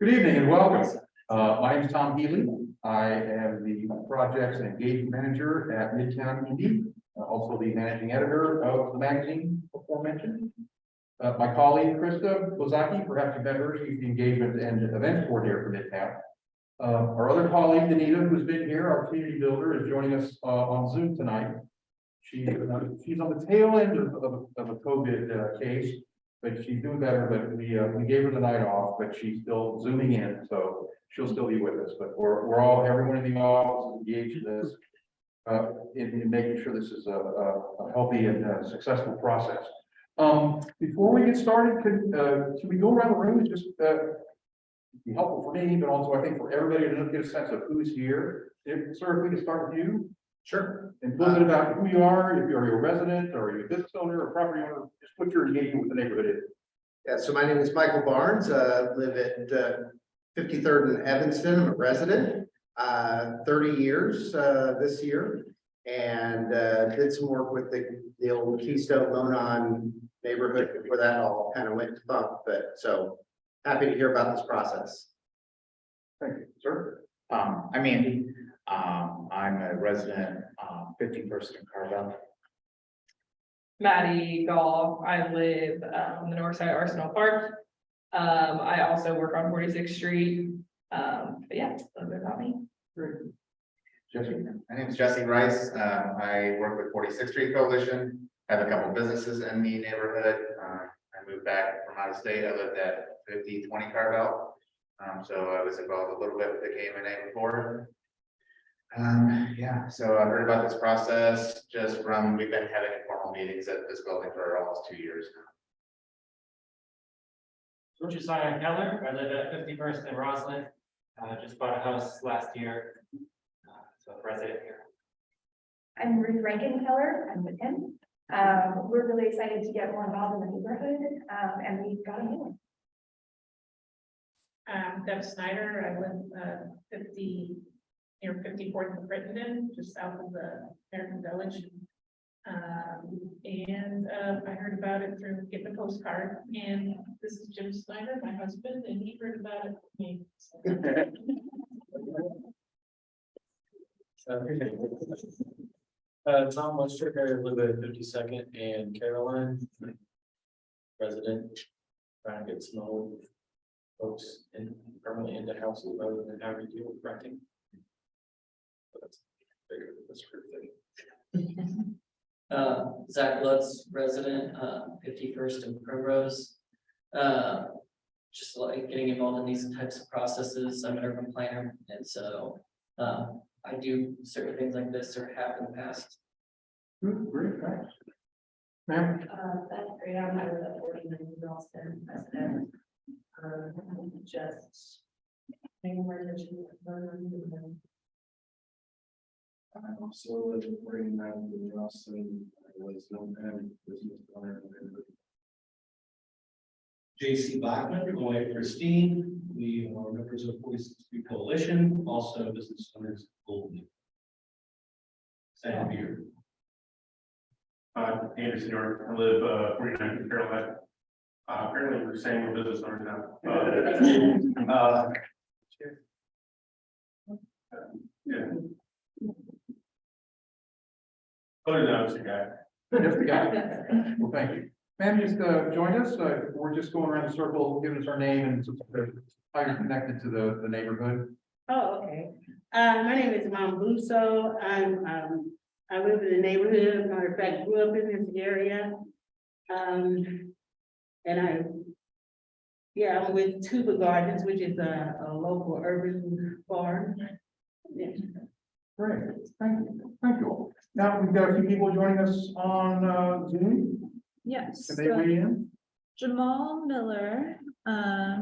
Good evening and welcome. My name is Tom Healy. I am the Projects and Engagement Manager at Midtown Indy, also the Managing Editor of the magazine before mentioned. My colleague Krista Lozaki, perhaps you met her, she's the Engagement and Events Coordinator for Midtown. Our other colleague, Danita, who's been here, our community builder, is joining us on Zoom tonight. She's on the tail end of a COVID case, but she's doing better. But we gave her the night off, but she's still zooming in, so she'll still be with us. But everyone in the office is engaged in this, in making sure this is a healthy and successful process. Before we get started, can we go around the room and just be helpful for me, but also I think for everybody to get a sense of who's here. Sir, if we can start with you. Sure. And a little bit about who you are, if you're a resident or you're a business owner or property owner, just what your engagement with the neighborhood is. Yeah, so my name is Michael Barnes, live at 53rd and Evanston. I'm a resident, 30 years this year, and did some work with the old Keystone-Monon neighborhood before that all kind of went to bump. But so happy to hear about this process. Thank you, sir. I'm Andy. I'm a resident, 51st and Carvel. Maddie Gall. I live on the north side of Arsenal Park. I also work on 46th Street. But yeah, a little bit about me. Great. Jesse. My name is Jesse Rice. I work with 46th Street Coalition. I have a couple businesses in the neighborhood. I moved back from out of state. I lived at 5020 Carvel. So I was involved a little bit with the KMNA before. Yeah, so I've heard about this process just from, we've been having informal meetings at this building for almost 2 years now. Josiah Keller, I live at 51st and Roslyn. Just bought a house last year. So resident here. I'm Ruth Rankin-Keller. I'm with him. We're really excited to get more involved in the neighborhood, and we've got a new one. Deb Snyder, I live 54th and Crittenden, just south of the American Village. I heard about it through getting a postcard, and this is Jim Snyder, my husband, and he heard about it from me. Tom Westricker, live at 52nd and Caroline. Resident, trying to get some old folks in permanently into houses rather than having to deal with renting. But that's bigger than this group thing. Zach Lutz, resident, 51st and Primrose. Just like getting involved in these types of processes. I'm an urban planner, and so I do certain things like this or have in the past. Great, thanks. Ma'am. That's great. I live at 49 Ralston, resident. Just paying more attention to I also live in 49 in Ralston. I was known as business owner. JC Bachman, my wife Christine, we are members of 46th Street Coalition, also business owners of Golden. Same here. Anderson, York. I live 49 in Carolina. Apparently we're saying we're business owners now. Yeah. Other than that, it's a guy. Just the guy. Well, thank you. Ma'am, just joined us. We're just going around the circle, giving us our name and how you're connected to the neighborhood. Oh, okay. My name is Mom Busso. I live in the neighborhood. Matter of fact, grew up in this area. And I'm with Tuba Gardens, which is a local urban farm. Yeah. Great, thank you. Thank you all. Now we've got a few people joining us on Zoom. Yes. Can they weigh in? Jamal Miller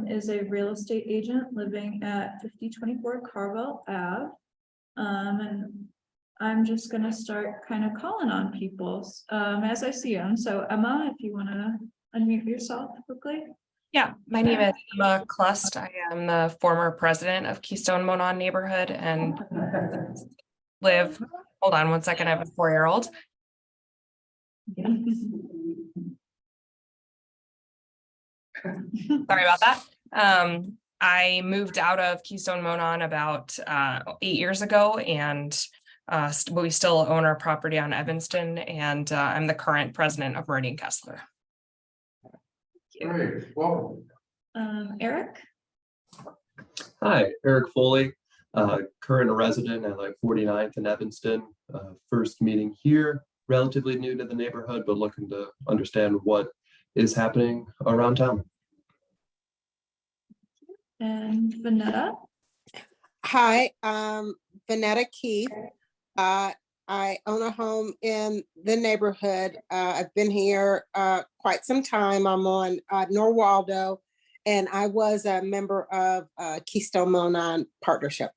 is a real estate agent living at 5024 Carvel Ave. And I'm just gonna start kind of calling on people as I see them. So Emma, if you want to unmute yourself quickly. Yeah, my name is Emma Klust. I am the former president of Keystone-Monon neighborhood and live, hold on one second, I have a 4-year-old. Sorry about that. I moved out of Keystone-Monon about 8 years ago, and we still own our property on Evanston, and I'm the current president of Meridian Kessler. Great, welcome. Eric? Hi, Eric Foley, current resident at like 49th and Evanston. First meeting here, relatively new to the neighborhood, but looking to understand what is happening around town. And Vanetta? Hi, Vanetta Keith. I own a home in the neighborhood. I've been here quite some time. I'm on Norwaldo, and I was a member of Keystone-Monon Partnership.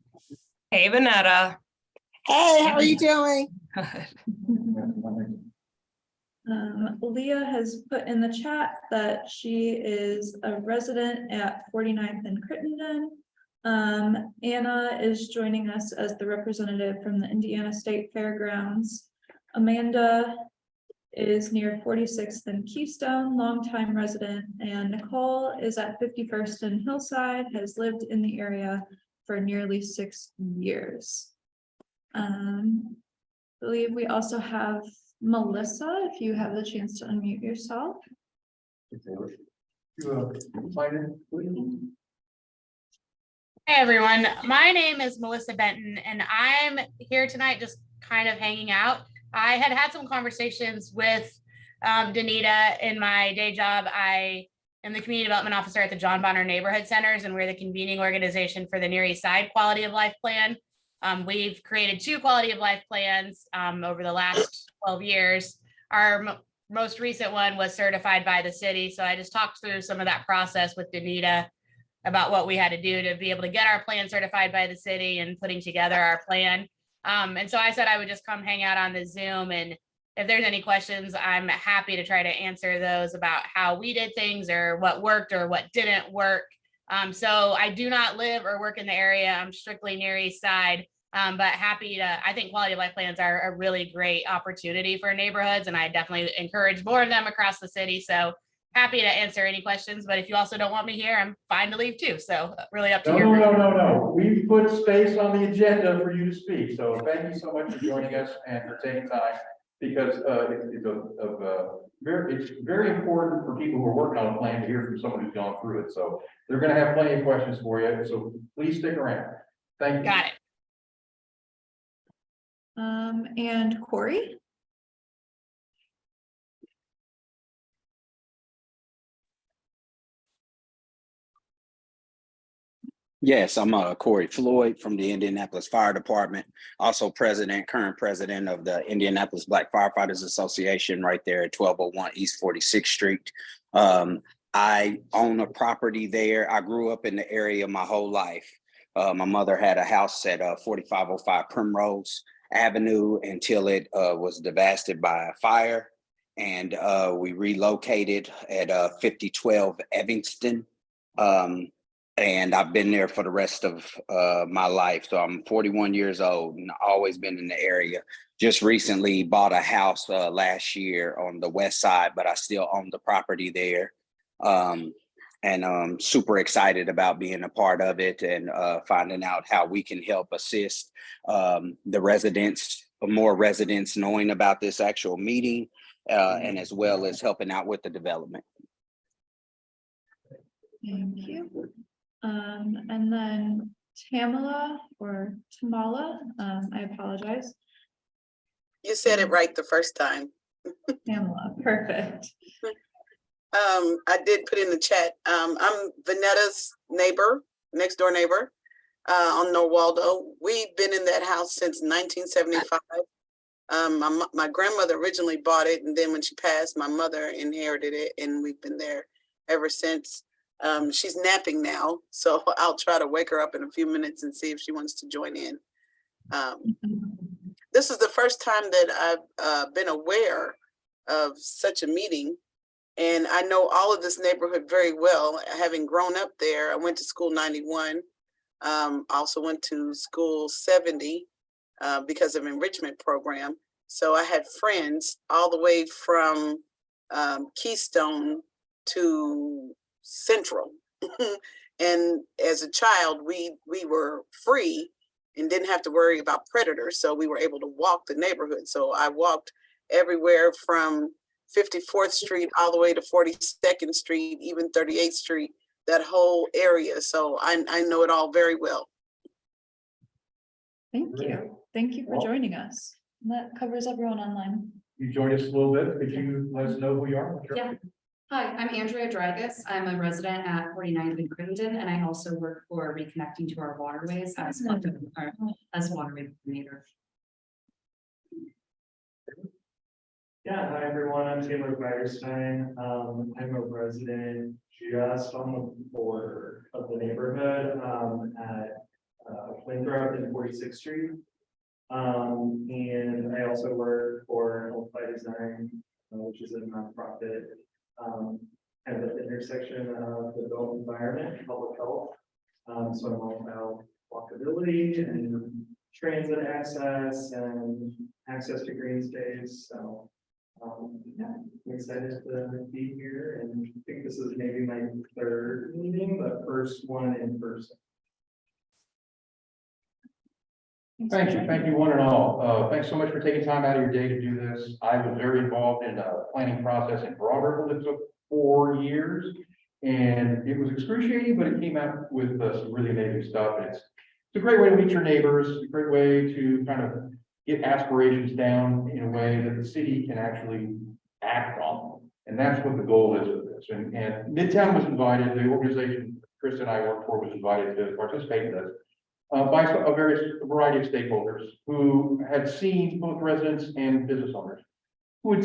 Hey, Vanetta. Hey, how are you doing? Leah has put in the chat that she is a resident at 49th and Crittenden. Anna is joining us as the representative from the Indiana State Fairgrounds. Amanda is near 46th and Keystone, longtime resident, and Nicole is at 51st and Hillside, has lived in the area for nearly 6 years. I believe we also have Melissa, if you have the chance to unmute yourself. Hey everyone, my name is Melissa Benton and I'm here tonight just kind of hanging out. I had some conversations with Danita in my day job. I am the community development officer at the John Bonner Neighborhood Centers, and we're the convening organization for the Near East Side Quality of Life Plan. We've created 2 quality of life plans over the last 12 years. Our most recent one was certified by the city. So I just talked through some of that process with Danita about what we had to do to be able to get our plan certified by the city and putting together our plan. And so I said I would just come hang out on the Zoom, and if there's any questions, I'm happy to try to answer those about how we did things or what worked or what didn't work. So I do not live or work in the area. I'm strictly Near East Side, but happy to, I think quality of life plans are a really great opportunity for neighborhoods, and I definitely encourage more of them across the city. So happy to answer any questions, but if you also don't want me here, I'm fine to leave too. So really up to you. No. We've put space on the agenda for you to speak. So thank you so much for joining us and for taking time, because it's very important for people who are working on a plan to hear from someone who's gone through it. So they're going to have plenty of questions for you. So please stick around. Thank you. Got it. And Corey? Yes, I'm Corey Floyd from the Indianapolis Fire Department, also current president of the Indianapolis Black Firefighters Association right there at 1201 East 46th Street. I own a property there. I grew up in the area my whole life. My mother had a house at 4505 Primrose Avenue until it was devastated by a fire. And we relocated at 5012 Evanston. And I've been there for the rest of my life. So I'm 41 years old and always been in the area. Just recently bought a house last year on the west side, but I still own the property there. And I'm super excited about being a part of it and finding out how we can help assist the residents, more residents knowing about this actual meeting, and as well as helping out with the development. Thank you. And then Tamala or Tamala, I apologize. You said it right the first time. Tamala, perfect. I did put in the chat. I'm Vanetta's neighbor, next door neighbor on Norwaldo. We've been in that house since 1975. My grandmother originally bought it, and then when she passed, my mother inherited it, and we've been there ever since. She's napping now, so I'll try to wake her up in a few minutes and see if she wants to join in. This is the first time that I've been aware of such a meeting, and I know all of this neighborhood very well. Having grown up there, I went to school 91, also went to school 70 because of enrichment program. So I had friends all the way from Keystone to Central. And as a child, we were free and didn't have to worry about predators. So we were able to walk the neighborhood. So I walked everywhere from 54th Street all the way to 42nd Street, even 38th Street, that whole area. So I know it all very well. Thank you. Thank you for Well- joining us. That covers everyone online. You joined us a little bit. Could you let us know who you are? Yeah. Hi, I'm Andrea Dragus. I'm a resident at 49th and Crittenden, and I also work for reconnecting to our waterways as waterway coordinator. Yeah, hi everyone, I'm Taylor Firestein. I'm a resident just on the border of the neighborhood, at Winthrop and 46th Street. And I also work for Health by Design, which is a nonprofit, kind of at the intersection of the built environment and public health. So I'm all about walkability and transit access and access to green space. So yeah, I'm excited to be here, and I think this is maybe my third meeting, but first one in person. Thank you one and all. Thanks so much for taking time out of your day to do this. I was very involved in the planning process in Broad that took 4 years. And it was excruciating, but it came out with some really amazing stuff. It's a great way to meet your neighbors, a great way to kind of get aspirations down in a way that the city can actually act on. And that's what the goal is with this. And Midtown was invited, the organization Chris and I worked for was invited to participate in this. By a variety of stakeholders who had seen both residents and business owners who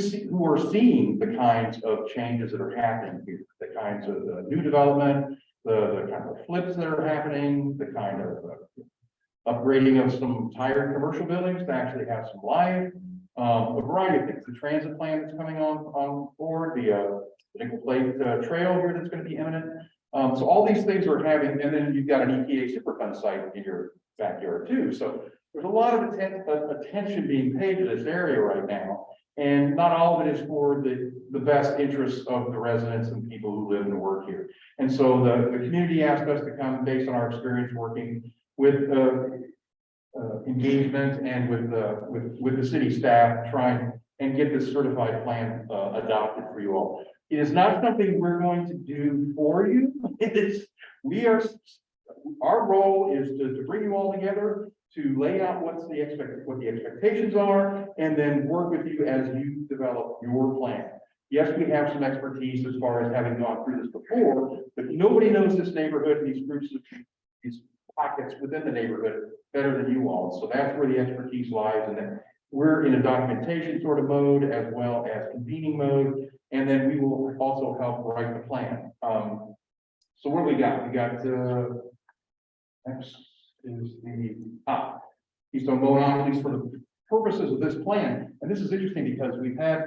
are seeing the kinds of changes that are happening here, the kinds of new development, the kind of flips that are happening, the kind of upgrading of some tired commercial buildings to actually have some life, a variety of things. The transit plan that's coming on board, the nickel plate trail here that's going to be imminent. So all these things are having, and then you've got an EPA Superfund site in your backyard too. So there's a lot of attention being paid to this area right now. And not all of it is for the best interests of the residents and people who live and work here. And so the community asked us to come based on our experience working with engagement and with the city staff, trying and get this certified plan adopted for you all. It is not something we're going to do for you. It is, our role is to bring you all together, to lay out what the expectations are, and then work with you as you develop your plan. Yes, we have some expertise as far as having gone through this before, but nobody knows this neighborhood and these groups of these pockets within the neighborhood better than you all. So that's where the expertise lies, and then we're in a documentation sort of mode as well as convening mode, and then we will also help write the plan. So what do we got? We got next is the Keystone-Monon, at least for the purposes of this plan. And this is interesting because we've had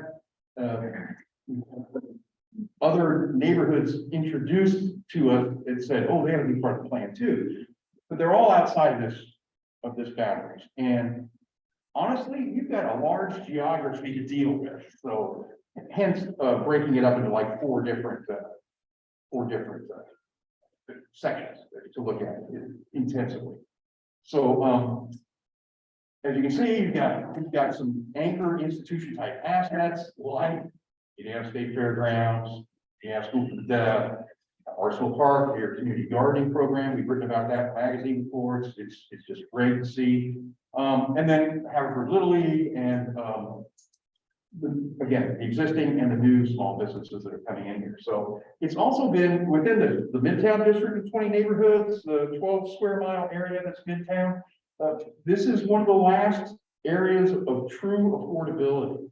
other neighborhoods introduced to us and said, oh, they have to be part of the plan too. But they're all outside of this boundaries. And honestly, you've got a large geography to deal with. So hence breaking it up into like four different sections to look at intensively. So as you can see, you've got some anchor institution type assets like Indiana State Fairgrounds, Indiana School for the Deaf, Arsenal Park, your community gardening program. We've written about that in magazine before. It's just great to see. And then Haverford Little League and again, the existing and the new small businesses that are coming in here. So it's also been within the Midtown district of 20 neighborhoods, the 12 square mile area that's Midtown. This is one of the last areas of true affordability.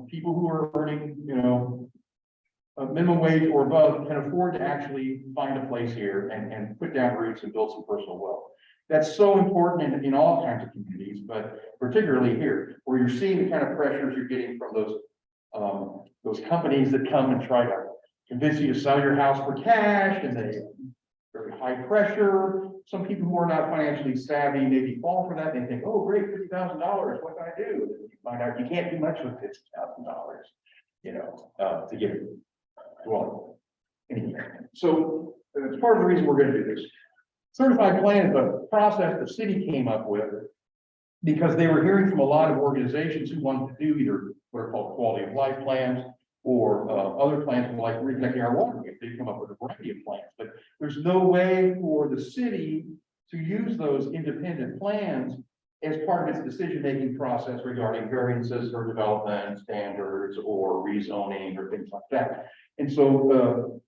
People who are earning, a minimum wage or above can afford to actually find a place here and put down roots and build some personal wealth. That's so important in all kinds of communities, but particularly here, where you're seeing the kind of pressures you're getting from those companies that come and try to convince you to sell your house for cash, and they very high pressure. Some people who are not financially savvy maybe fall for that. They think, oh, great, $50,000, what can I do? And you find out you can't do much with $50,000, to get it. Well, anyway, so and it's part of the reason we're gonna do this. Certified plan is a process the city came up with because they were hearing from a lot of organizations who wanted to do either what are called quality of life plans or other plans like reconnecting our waterways. They come up with a variety of plans, but there's no way for the city to use those independent plans as part of its decision-making process regarding variances or development standards or rezoning or things like that. And so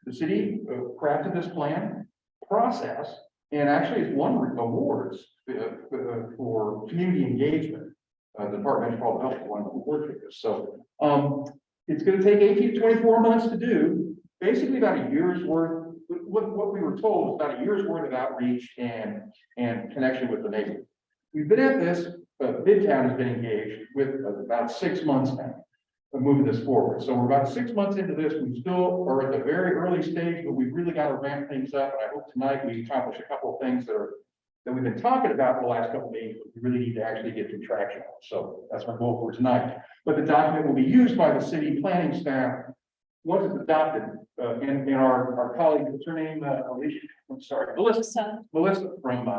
the city crafted this plan process, and actually it's won awards for community engagement. The Department of Public Health won an award for this. So it's going to take 18 to 24 months to do, basically about a year's worth. What we were told was about a year's worth of outreach and connection with the neighborhood. We've been at this, Midtown has been engaged with about 6 months now of moving this forward. So we're about 6 months into this. We still are at the very early stage, but we've really got to ramp things up. And I hope tonight we accomplish a couple of things that we've been talking about for the last couple of meetings, but we really need to actually get some traction on. So that's my goal for tonight. But the document will be used by the city planning staff once it's adopted. And our colleague, what's her name? Alicia, I'm sorry, Melissa from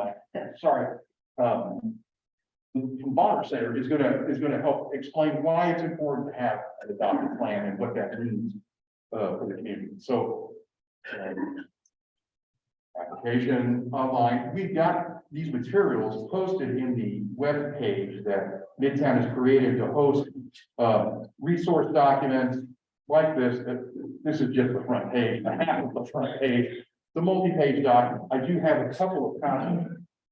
from Bonner Center is gonna help explain why it's important to have an adopted plan and what that means for the community. So application online, we've got these materials posted in the web page that Midtown has created to host resource documents like this. This is just the front page, half of the front page, the multi-page document. I do have a couple of copies.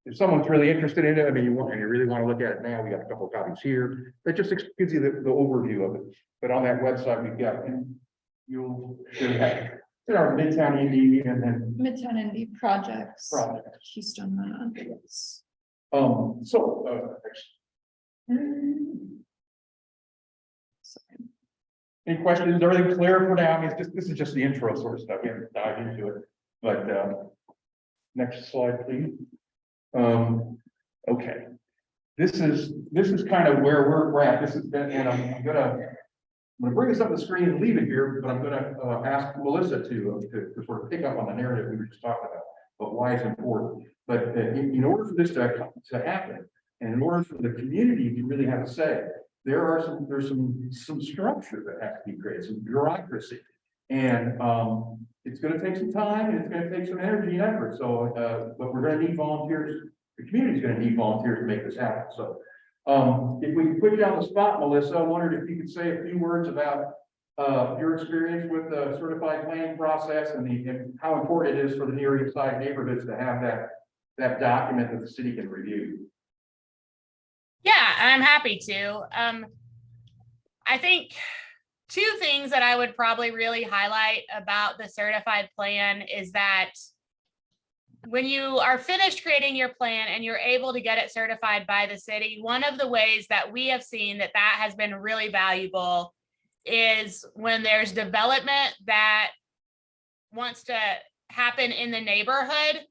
If someone's really interested in it, I mean, you really want to look at it now, we got a couple of copies here. That just gives you the overview of it. But on that website, we've got, you'll have in our Midtown Indy and then Midtown Indy projects. Keystone-Monon. Yes. Any questions? Is everything clear for now? I mean, this is just the intro sort of stuff. We haven't dived into it. But next slide, please. Okay. This is kind of where we're at. This is and I'm gonna bring this up on the screen and leave it here, but I'm gonna ask Melissa to sort of pick up on the narrative we were just talking about, but why it's important. But in order for this to happen, and in order for the community to really have a say, there's some structure that has to be created, some bureaucracy, and it's going to take some time and it's going to take some energy and effort. So, but we're going to need volunteers. The community is going to need volunteers to make this happen. So, if we can put you on the spot, Melissa, I wondered if you could say a few words about your experience with the certified planning process and how important it is for the near side neighborhoods to have that document that the city can review. Yeah, I'm happy to. I think two things that I would probably really highlight about the certified plan is that when you are finished creating your plan and you're able to get it certified by the city, one of the ways that we have seen that has been really valuable is when there's development that wants to happen in the neighborhood,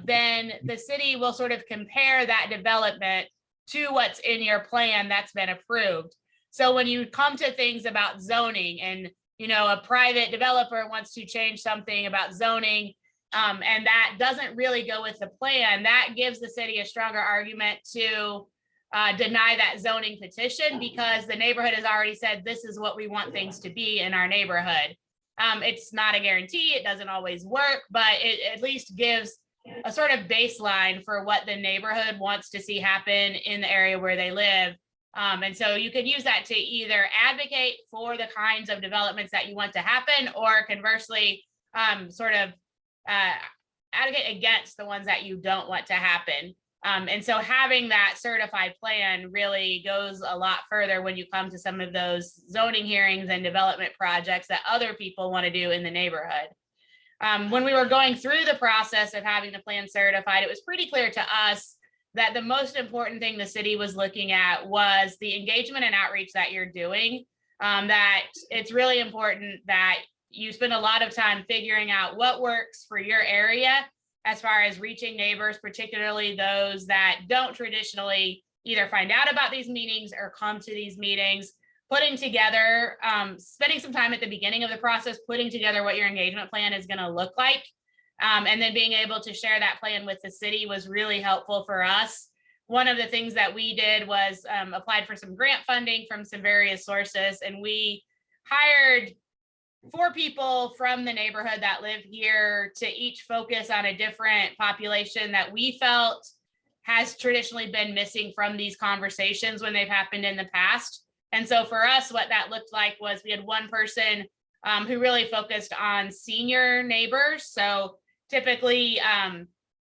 then the city will sort of compare that development to what's in your plan that's been approved. So when you come to things about zoning and, a private developer wants to change something about zoning, and that doesn't really go with the plan, that gives the city a stronger argument to deny that zoning petition because the neighborhood has already said, this is what we want things to be in our neighborhood. It's not a guarantee, it doesn't always work, but it at least gives a sort of baseline for what the neighborhood wants to see happen in the area where they live. And so you can use that to either advocate for the kinds of developments that you want to happen, or conversely, advocate against the ones that you don't want to happen. And so having that certified plan really goes a lot further when you come to some of those zoning hearings and development projects that other people want to do in the neighborhood. When we were going through the process of having the plan certified, it was pretty clear to us that the most important thing the city was looking at was the engagement and outreach that you're doing. That it's really important that you spend a lot of time figuring out what works for your area as far as reaching neighbors, particularly those that don't traditionally either find out about these meetings or come to these meetings. Putting together, spending some time at the beginning of the process, putting together what your engagement plan is going to look like And then being able to share that plan with the city was really helpful for us. One of the things that we did was applied for some grant funding from some various sources, and we hired 4 people from the neighborhood that live here to each focus on a different population that we felt has traditionally been missing from these conversations when they've happened in the past. And so for us, what that looked like was we had one person who really focused on senior neighbors. So typically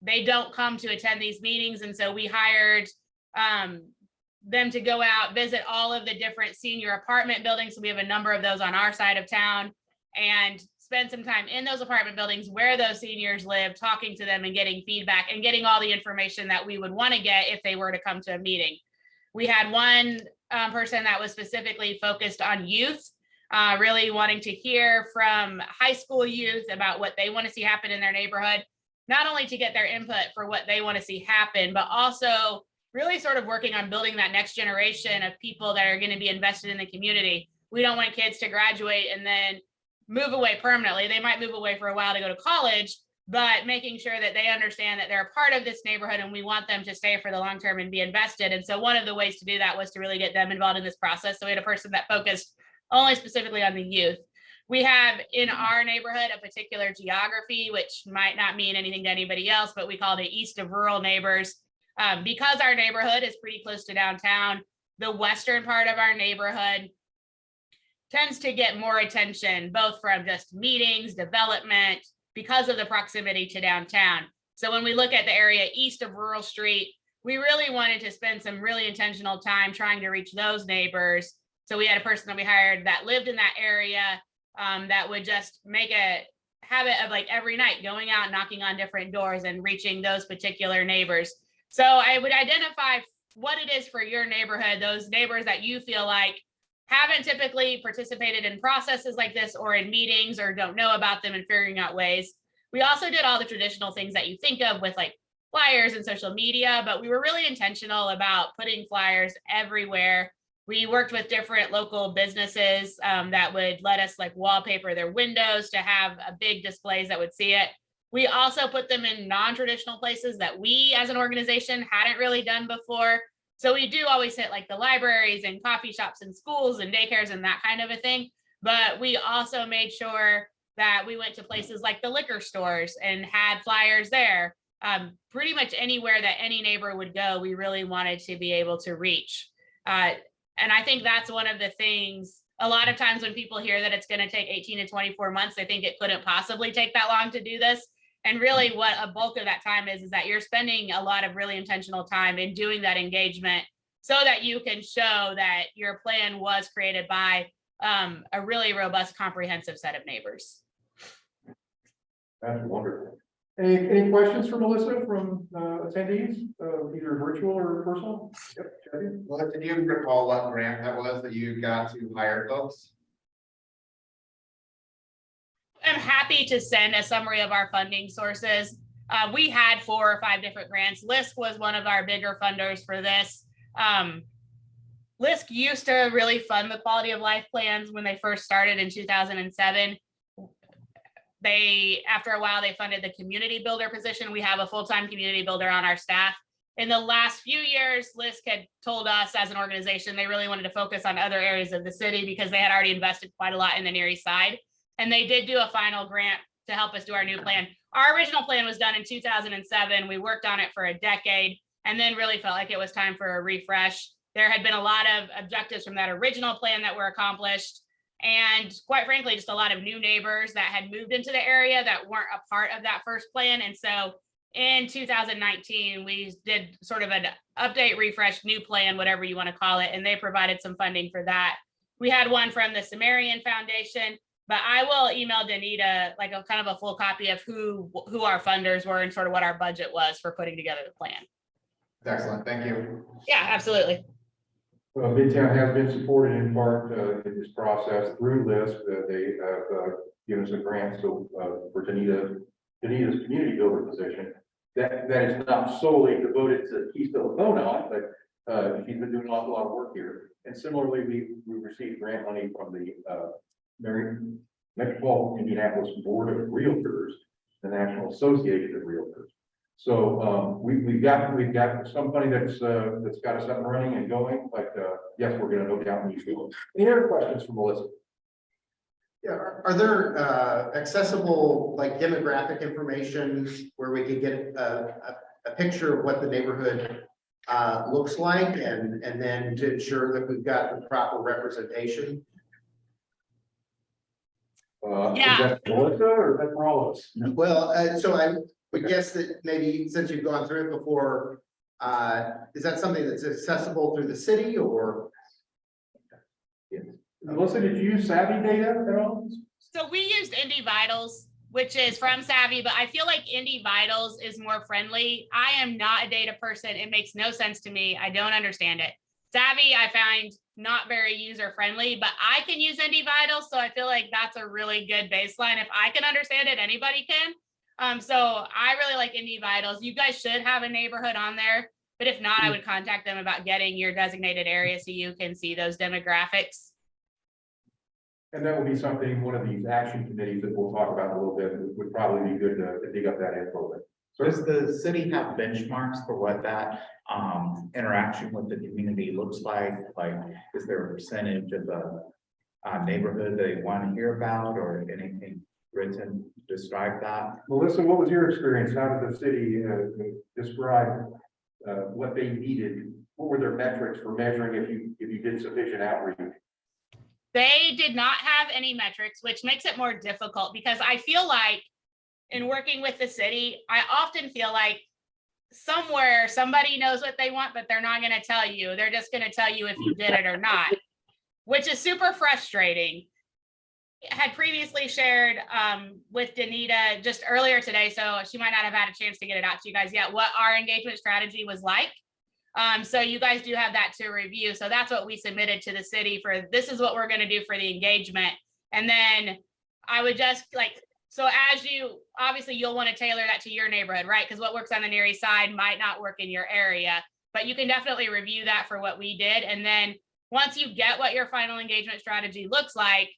they don't come to attend these meetings. And so we hired them to go out, visit all of the different senior apartment buildings. So we have a number of those on our side of town, and spend some time in those apartment buildings where those seniors live, talking to them and getting feedback and getting all the information that we would want to get if they were to come to a meeting. We had one person that was specifically focused on youth, really wanting to hear from high school youth about what they want to see happen in their neighborhood, not only to get their input for what they want to see happen, but also really sort of working on building that next generation of people that are going to be invested in the community. We don't want kids to graduate and then move away permanently. They might move away for a while to go to college, but making sure that they understand that they're a part of this neighborhood and we want them to stay for the long term and be invested. And so one of the ways to do that was to really get them involved in this process. So we had a person that focused only specifically on the youth. We have in our neighborhood a particular geography, which might not mean anything to anybody else, but we call it east of rural neighbors. Because our neighborhood is pretty close to downtown, the western part of our neighborhood tends to get more attention, both from just meetings, development, because of the proximity to downtown. So when we look at the area east of Rural Street, we really wanted to spend some really intentional time trying to reach those neighbors. So we had a person that we hired that lived in that area that would just make a habit of like every night going out, knocking on different doors and reaching those particular neighbors. So I would identify what it is for your neighborhood, those neighbors that you feel like haven't typically participated in processes like this or in meetings or don't know about them and figuring out ways. We also did all the traditional things that you think of with like flyers and social media, but we were really intentional about putting flyers everywhere. We worked with different local businesses that would let us like wallpaper their windows to have a big displays that would see it. We also put them in non-traditional places that we as an organization hadn't really done before. So we do always hit like the libraries and coffee shops and schools and daycares and that kind of a thing. But we also made sure that we went to places like the liquor stores and had flyers there. Pretty much anywhere that any neighbor would go, we really wanted to be able to reach. And I think that's one of the things, a lot of times when people hear that it's going to take 18 to 24 months, they think it couldn't possibly take that long to do this. And really what a bulk of that time is that you're spending a lot of really intentional time in doing that engagement so that you can show that your plan was created by a really robust, comprehensive set of neighbors. That's wonderful. Any questions for Melissa from attendees, either virtual or personal? Yep. Well, did you recall what grant that was that you got to hire folks? I'm happy to send a summary of our funding sources. We had 4 or 5 different grants. LISC was one of our bigger funders for this. LISC used to really fund the quality of life plans when they first started in 2007. After a while, they funded the community builder position. We have a full-time community builder on our staff. In the last few years, LISC had told us as an organization, they really wanted to focus on other areas of the city because they had already invested quite a lot in the Near East Side. And they did do a final grant to help us do our new plan. Our original plan was done in 2007. We worked on it for a decade and then really felt like it was time for a refresh. There had been a lot of objectives from that original plan that were accomplished. And quite frankly, just a lot of new neighbors that had moved into the area that weren't a part of that first plan. And so in 2019, we did sort of an update, refresh, new plan, whatever you want to call it. And they provided some funding for that. We had one from the Sumerian Foundation. But I will email Danita like a kind of a full copy of who our funders were and sort of what our budget was for putting together the plan. Excellent, thank you. Yeah, absolutely. Midtown has been supported in part in this process through LISC. They have given us a grant for Danita's community builder position. That is not solely devoted to Keystone-Monon, but she's been doing an awful lot of work here. And similarly, we received grant money from the Metropolitan Indianapolis Board of Realtors the National Association of Realtors. So, we've got somebody that's got us up and running and going, but, yes, we're gonna no doubt need to. Any other questions for Melissa? Yeah, are there accessible like demographic information where we could get a picture of what the neighborhood looks like and then to ensure that we've got the proper representation? Is that for Melissa or is that for all of us? Well, so I would guess that maybe since you've gone through it before, is that something that's accessible through the city or? Melissa, did you use Savvy data at all? So we used Indy Vitals, which is from Savvy, but I feel like Indy Vitals is more friendly. I am not a data person. It makes no sense to me. I don't understand it. Savvy, I find not very user friendly, but I can use Indy Vitals. So I feel like that's a really good baseline. If I can understand it, anybody can. So I really like Indy Vitals. You guys should have a neighborhood on there, but if not, I would contact them about getting your designated area so you can see those demographics. And that will be something, one of these action committees that we'll talk about in a little bit, would probably be good to dig up that info with. So does the city have benchmarks for what that interaction with the community looks like? Like, is there a percentage of the neighborhood they want to hear about or anything written to describe that? Melissa, what was your experience? How did the city describe what they needed? What were their metrics for measuring if you did sufficient outreach? They did not have any metrics, which makes it more difficult because I feel like in working with the city, I often feel like somewhere somebody knows what they want, but they're not going to tell you. They're just going to tell you if you did it or not, which is super frustrating. I had previously shared with Danita just earlier today, so she might not have had a chance to get it out to you guys yet, what our engagement strategy was like. So you guys do have that to review. So that's what we submitted to the city for, this is what we're going to do for the engagement. And then I would just like, so as you, obviously you'll want to tailor that to your neighborhood, right? Because what works on the Near East Side might not work in your area, but you can definitely review that for what we did. And then once you get what your final engagement strategy looks like,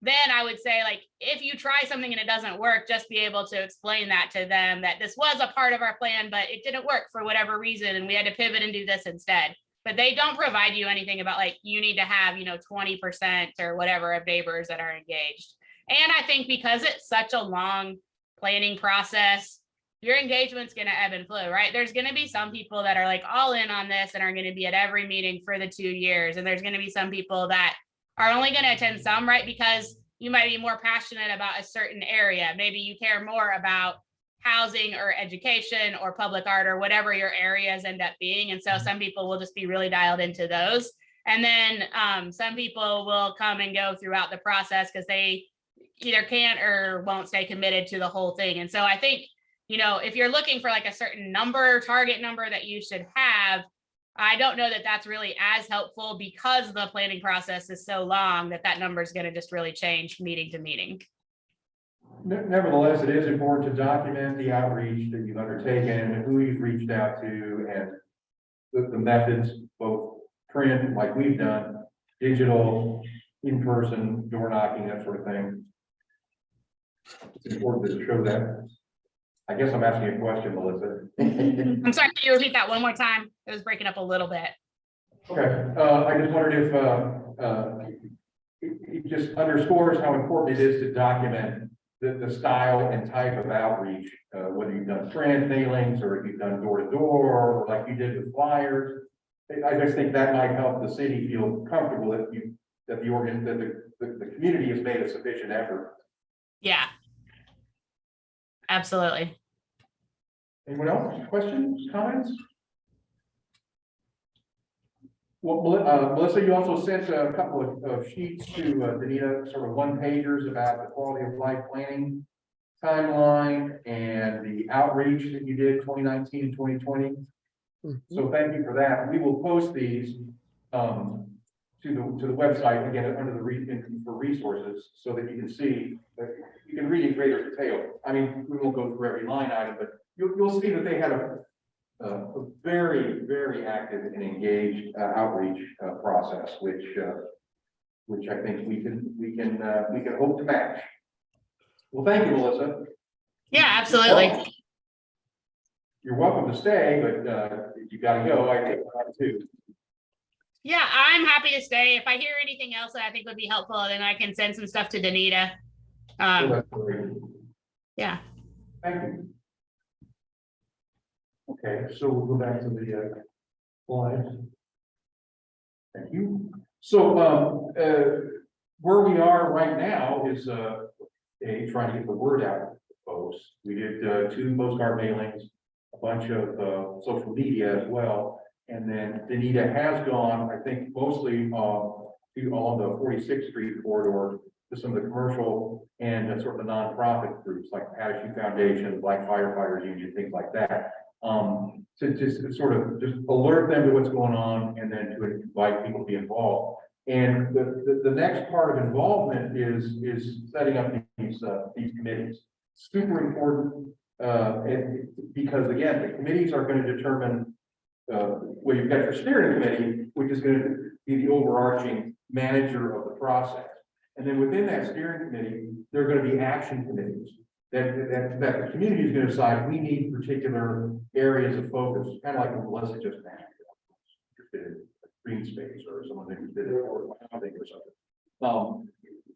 then I would say, like, if you try something and it doesn't work, just be able to explain that to them, that this was a part of our plan, but it didn't work for whatever reason. And we had to pivot and do this instead. But they don't provide you anything about like, you need to have, 20% or whatever of neighbors that are engaged. And I think because it's such a long planning process, your engagement's going to ebb and flow, right? There's going to be some people that are like all in on this and are going to be at every meeting for the 2 years. And there's going to be some people that are only going to attend some, right? Because you might be more passionate about a certain area. Maybe you care more about housing or education or public art or whatever your areas end up being. And so some people will just be really dialed into those. And then some people will come and go throughout the process because they either can't or won't stay committed to the whole thing. And so I think, if you're looking for like a certain number, target number that you should have, I don't know that that's really as helpful because the planning process is so long that number is going to just really change meeting to meeting. Nevertheless, it is important to document the outreach that you've undertaken and who you've reached out to and the methods, both print like we've done, digital, in person, door knocking, that sort of thing. It's important to show that. I guess I'm asking a question, Melissa. I'm sorry, can you repeat that one more time? It was breaking up a little bit. Okay, I just wondered if it just underscores how important it is to document the style and type of outreach, whether you've done print mailings or if you've done door to door, or like you did with flyers. I just think that might help the city feel comfortable that the community has made a sufficient effort. Yeah. Absolutely. Anyone else? Questions, comments? Well, Melissa, you also sent a couple of sheets to Danita, sort of one pagers about the quality of life planning timeline and the outreach that you did 2019 and 2020. So thank you for that. We will post these to the website again under the for resources so that you can see that you can read in greater detail. I mean, we won't go through every line item, but you'll see that they had a very, very active and engaged outreach process, which I think we can hope to match. Well, thank you, Melissa. Yeah, absolutely. You're welcome to stay, but if you gotta go, I think too. Yeah, I'm happy to stay. If I hear anything else that I think would be helpful, then I can send some stuff to Danita. Yeah. Thank you. Okay, so we'll go back to the slides. Thank you. So where we are right now is trying to get the word out to folks. We did 2 postcard mailings, a bunch of social media as well. And then Danita has gone, I think, mostly along the 46th Street corridor to some of the commercial and sort of the nonprofit groups like Parachute Foundation, Black Firefighters Union, things like that. To just sort of just alert them to what's going on and then to invite people to be involved. And the next part of involvement is setting up these committees. Super important because again, the committees are going to determine well, you've got your steering committee, which is going to be the overarching manager of the process. And then within that steering committee, there are going to be action committees that the community is going to decide we need particular areas of focus, kind of like what Melissa just mentioned, green space or someone interested in or something or something.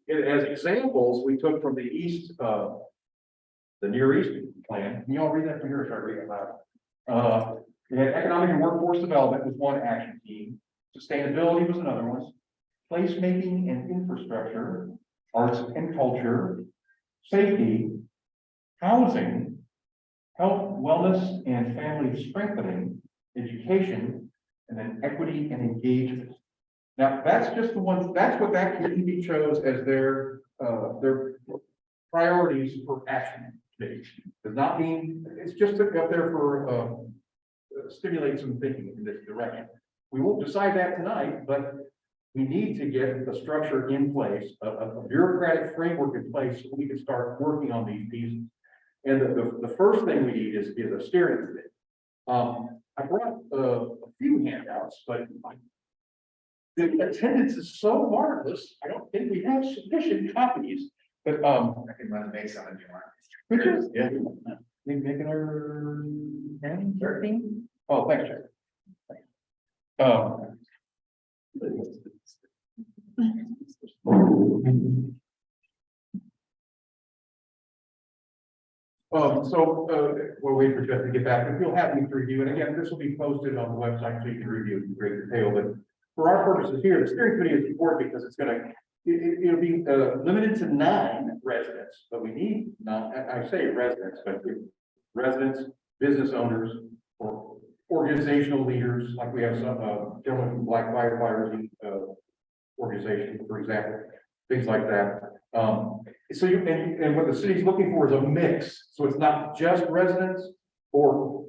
As examples, we took from the East, the Near East plan. Can you all read that from here or should I read it loud? We had economic and workforce development was one action team. Sustainability was another one. Placemaking and infrastructure, arts and culture, safety, housing, health, wellness, and family strengthening, education, and then equity and engagement. Now, that's just the ones, that's what that community chose as their priorities for action. Does not mean, it's just up there for stimulate some thinking in this direction. We won't decide that tonight, but we need to get the structure in place, a bureaucratic framework in place so we can start working on these pieces. And the first thing we need is a steering committee. I brought a few handouts, but the attendance is so marvelous. I don't think we have sufficient copies, but I can run the base on if you want. which is, yeah, we making our 10, 13? Oh, thanks, Jack. We'll wait for Jeff to get back, if you'll have me to review, and again, this will be posted on the website so you can review it in great detail, but for our purposes here, the steering committee is important because it's it'll be limited to 9 residents, but we need, I say residents, but residents, business owners, or organizational leaders, like we have some gentlemen from Black Firefighters organization, for example, things like that. So and what the city's looking for is a mix. So it's not just residents or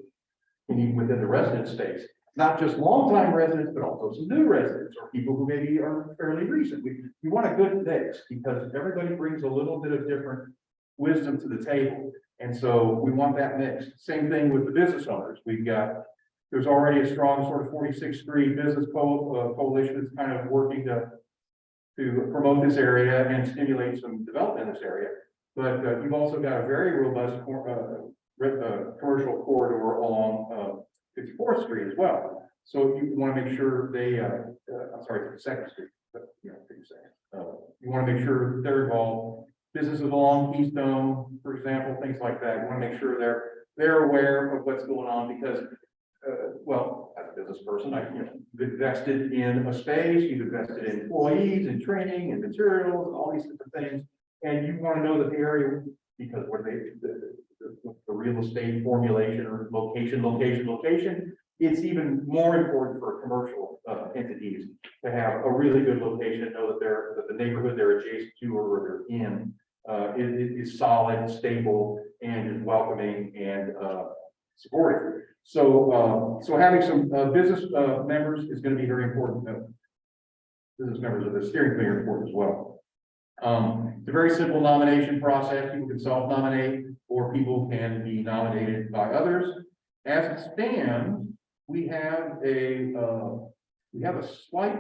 even within the resident space, not just longtime residents, but also some new residents or people who maybe are fairly recent. We want a good mix because everybody brings a little bit of different wisdom to the table. And so we want that mix. Same thing with the business owners. There's already a strong sort of 46th Street business coalition that's kind of working to promote this area and stimulate some development in this area. But you've also got a very robust commercial corridor along 54th Street as well. So you want to make sure they, I'm sorry, 2nd Street, but you want to make sure they're involved. Businesses along Keystone, for example, things like that. You want to make sure they're aware of what's going on because well, as a business person, you've invested in a space, you've invested in employees and training and materials and all these different things. And you want to know that the area, because where the real estate formulation or location, it's even more important for commercial entities to have a really good location, know that the neighborhood they're adjacent to or where they're in is solid, stable, and is welcoming and supportive. So having some business members is going to be very important. Business members of the steering committee are important as well. It's a very simple nomination process. People can self-nominate or people can be nominated by others. As it stands, we have a We have a slight,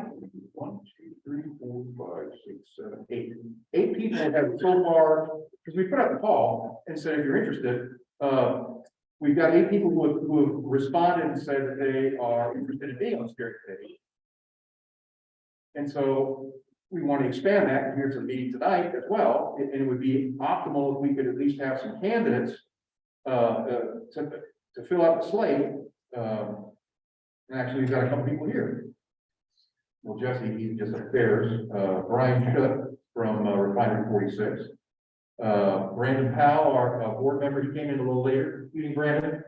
1, 2, 3, 4, 5, 6, 7, 8. 8 people have so far, because we put out the call and said, if you're interested, we've got 8 people who have responded and said that they are interested in being on the steering committee. And so we want to expand that here to the meeting tonight as well, and it would be optimal if we could at least have some candidates to fill out the slate. And actually, we've got a couple people here. Well, Jesse, he's just upstairs. Brian Shook from Refinery 46. Brandon Powell, our board member, he came in a little later. Evening, Brandon.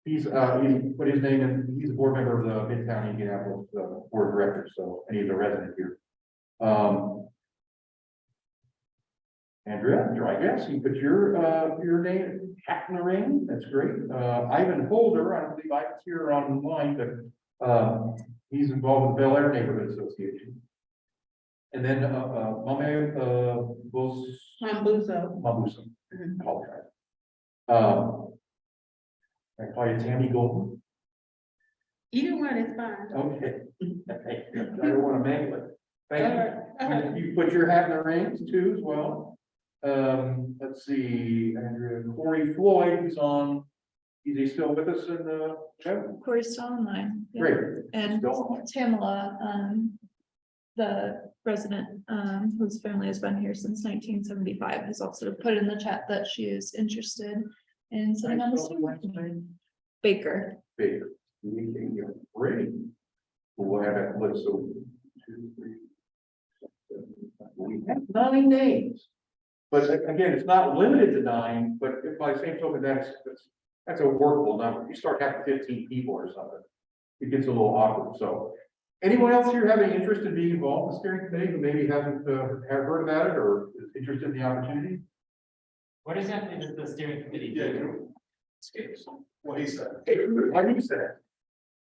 He's put his name in. He's a board member of the Midtown Indianapolis Board of Directors, so and he's a resident here. Andrea, I guess you put your name hat in the ring. That's great. Ivan Holder, I don't believe Ivan's here online, but he's involved with the Bel Air Neighborhood Association. And then Mambuso. I call you Tammy Golden. Either one is fine. Okay. I don't want to mangle it. Thank you. You put your hat in the rings too as well. Let's see, Andrea, Corey Floyd, is he still with us in the show? Corey's still online. Yeah. Great. And Still online. Tamala, the resident, whose family has been here since 1975, has also put in the chat that she is interested in sitting on the steering. Baker. Baker. Great. We'll have that list. So 2, 3, 7, 8. We have 9 names. But again, it's not limited to 9, but if by the same token, that's a workable number. You start having 15 people or something, it gets a little awkward. So anyone else here have any interest in being involved in the steering committee who maybe haven't have heard about it or is interested in the opportunity? What exactly does the steering committee do? What he said. Like you said,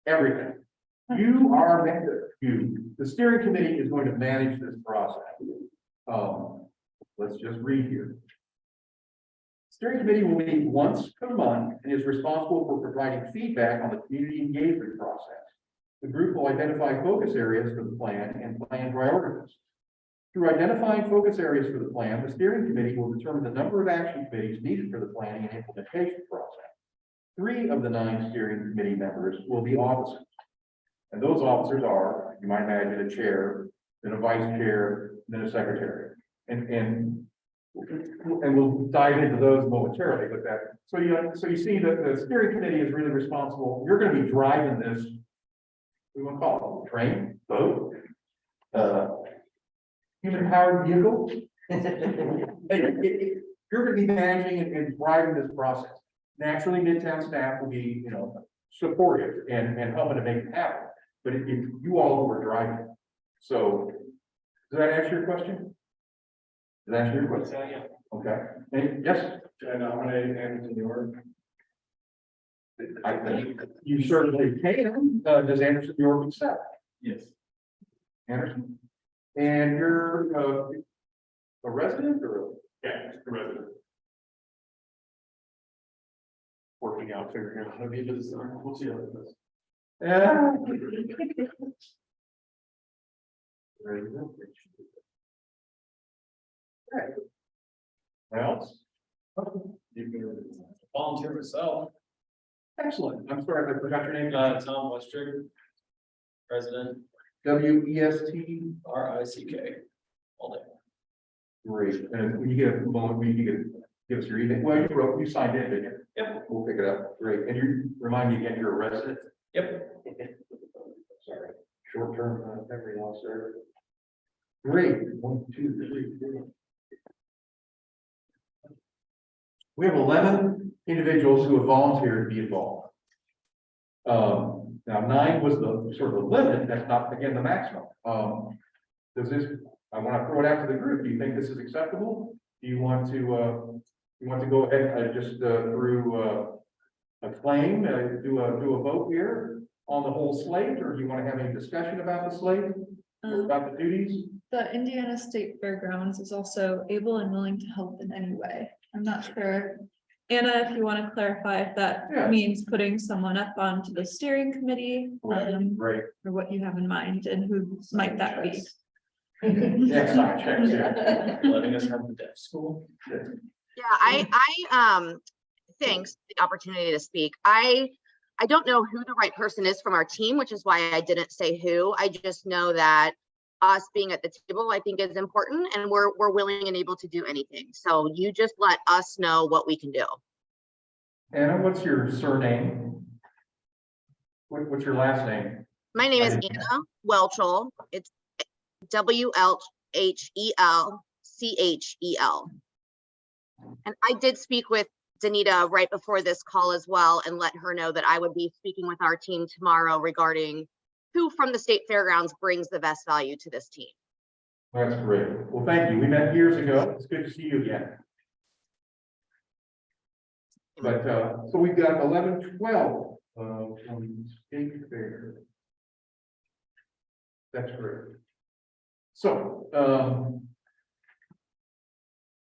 everything. You are the steering committee is going to manage this process. Let's just read here. Steering committee will meet once per month and is responsible for providing feedback on the community engagement process. The group will identify focus areas for the plan and plan priorities. Through identifying focus areas for the plan, the steering committee will determine the number of action committees needed for the planning and implementation process. 3 of the 9 steering committee members will be officers. And those officers are, you might imagine, a chair, then a vice chair, then a secretary. And we'll dive into those momentarily, but so you see that the steering committee is really responsible. You're going to be driving this. We want to call it train, boat, human powered vehicle. You're going to be managing and driving this process. Naturally, Midtown staff will be, supportive and helping to make it happen. But if you all who are driving, so does that answer your question? Does that answer your question? Yeah. Okay. And yes. I nominate Anderson York. I think you certainly can. Does Anderson York accept? Yes. Anderson? And you're a resident or? Yeah, a resident. Working out, figuring out how to be this. We'll see how it goes. Yeah. Okay. What else? Volunteer myself. Excellent. I'm sorry if I forgot your name. Tom Western, president, WEST. RICK, all day. Great. And when you get a moment, you can give us your email. Well, you signed in, didn't you? Yep. We'll pick it up. Great. And you remind me again, you're a resident? Yep. Sorry. Short-term memory loss there. Great. 1, 2, 3, 4. We have 11 individuals who have volunteered to be involved. Now 9 was the sort of the limit. That's not, again, the maximum. Does this? I want to throw it out to the group. Do you think this is acceptable? Do you want to? Go ahead and just through a claim, do a vote here on the whole slate, or do you want to have any discussion about the slate, or about the duties? The Indiana State Fairgrounds is also able and willing to help in any way. I'm not sure Anna, if you want to clarify if that Yeah. means putting someone up onto the steering committee, Right. or what you have in mind and who might that be? Next time, checks, yeah. Letting us have the deaf school. Yeah, thanks for the opportunity to speak. I don't know who the right person is from our team, which is why I didn't say who. I just know that us being at the table, I think is important, and we're willing and able to do anything. So you just let us know what we can do. Anna, what's your surname? What's your last name? My name is Anna Welchel. It's WLHELCHEL. And I did speak with Danita right before this call as well, and let her know that I would be speaking with our team tomorrow regarding who from the state fairgrounds brings the best value to this team. That's great. Well, thank you. We met years ago. It's good to see you again. But, so we've got 11-12 from state fair. That's great. So,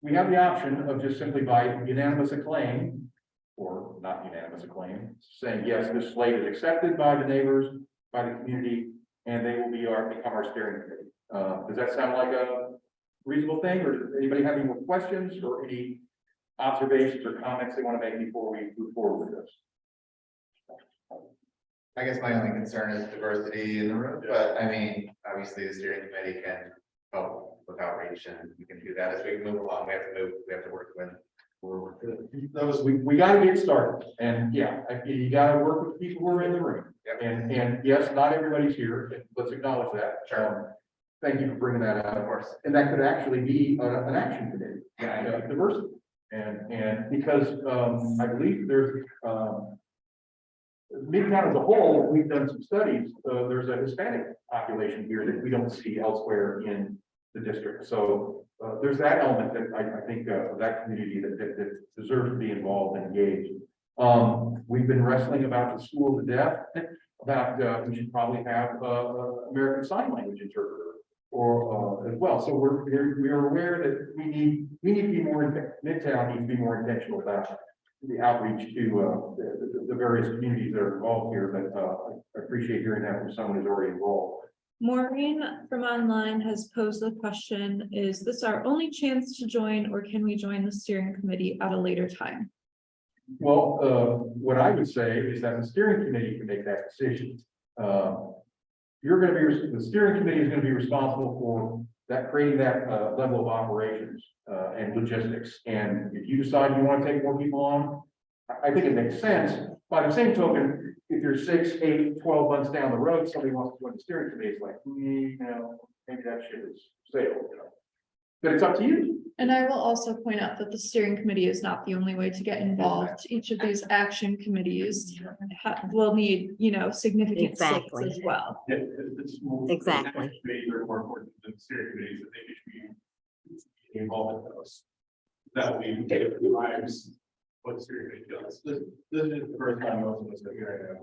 we have the option of just simply by unanimous acclaim, or not unanimous acclaim, saying, yes, this slate is accepted by the neighbors, by the community, and they will become our steering committee. Does that sound like a reasonable thing, or does anybody have any more questions or any observations or comments they want to make before we move forward with this? I guess my only concern is diversity in the room, but I mean, obviously the steering committee can help with outreach, and we can do that as we move along. We have to work with. We got to get started, and yeah, you got to work with people who are in the room. Yep. And yes, not everybody's here. And let's acknowledge that. Sure. Thank you for bringing that up. Of course. And that could actually be an action committee. Yeah. Diversity, and because I believe there's Midtown as a whole, we've done some studies. There's a Hispanic population here that we don't see elsewhere in the district. So there's that element that I think that community that deserves to be involved and engaged. We've been wrestling about the school of the deaf, about we should probably have American Sign Language interpreter or as well. So we are aware that we need to be more, Midtown needs to be more intentional about the outreach to the various communities that are involved here. But I appreciate hearing that from someone who's already involved. Maureen from online has posed the question, is this our only chance to join, or can we join the steering committee at a later time? Well, what I would say is that the steering committee can make that decision. You're going to be, the steering committee is going to be responsible for that, creating that level of operations and logistics. And if you decide you want to take more people on, I think it makes sense. By the same token, if you're 6, 8, 12 months down the road, somebody wants to join the steering committee, it's like, maybe that ship is sailed, But it's up to you. And I will also point out that the steering committee is not the only way to get involved. Each of these action committees will need, significant stakes as well. Exactly. Committees are more important than steering committees. I think it should be involved in those. That will be lives. What steering committee does. This is the first time most of us are hearing that.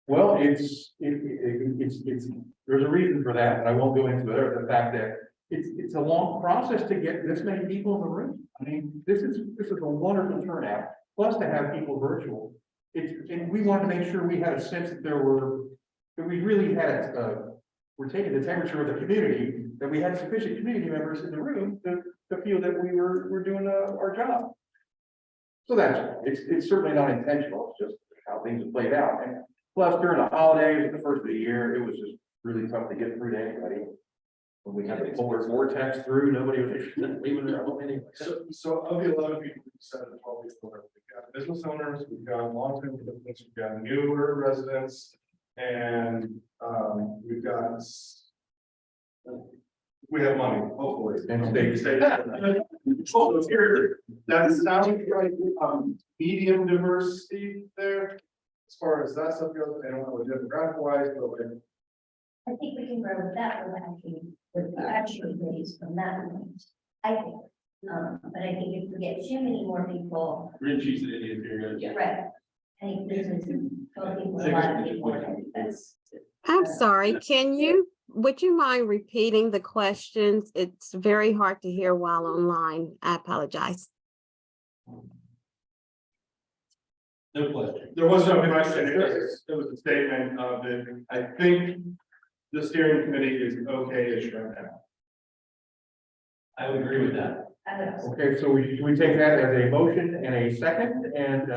Well, there's a reason for that, and I won't go into it. The fact that it's a long process to get this many people in the room. I mean, this is a wonderful turnout. Plus, to have people virtual, and we wanted to make sure we had a sense that we really had we're taking the temperature of the community, that we had sufficient community members in the room to feel that we're doing our job. So it's certainly not intentional. It's just how things have played out. And plus, during the holidays, the first of the year, it was just really tough to get through to anybody. When we had the polar vortex through, nobody was leaving their home anyway. So of the 11 people we decided to 12 people, we've got business owners, we've got long-term residents, we've got newer residents, and we have money, hopefully. And stay. That sounds like medium diversity there, as far as that stuff goes. I don't know what demographic wise, but I think we can grow with that with the action committees from that point, I think. But I think if we get too many more people. green cheese and Indian period. Yeah. Right. I think this is helping a lot of people. I'm sorry, would you mind repeating the questions? It's very hard to hear while online. I apologize. No question. There was no question, it was a statement of it. I think the steering committee is okay-ish right now. I would agree with that. Okay, so we take that as a motion and a second, and,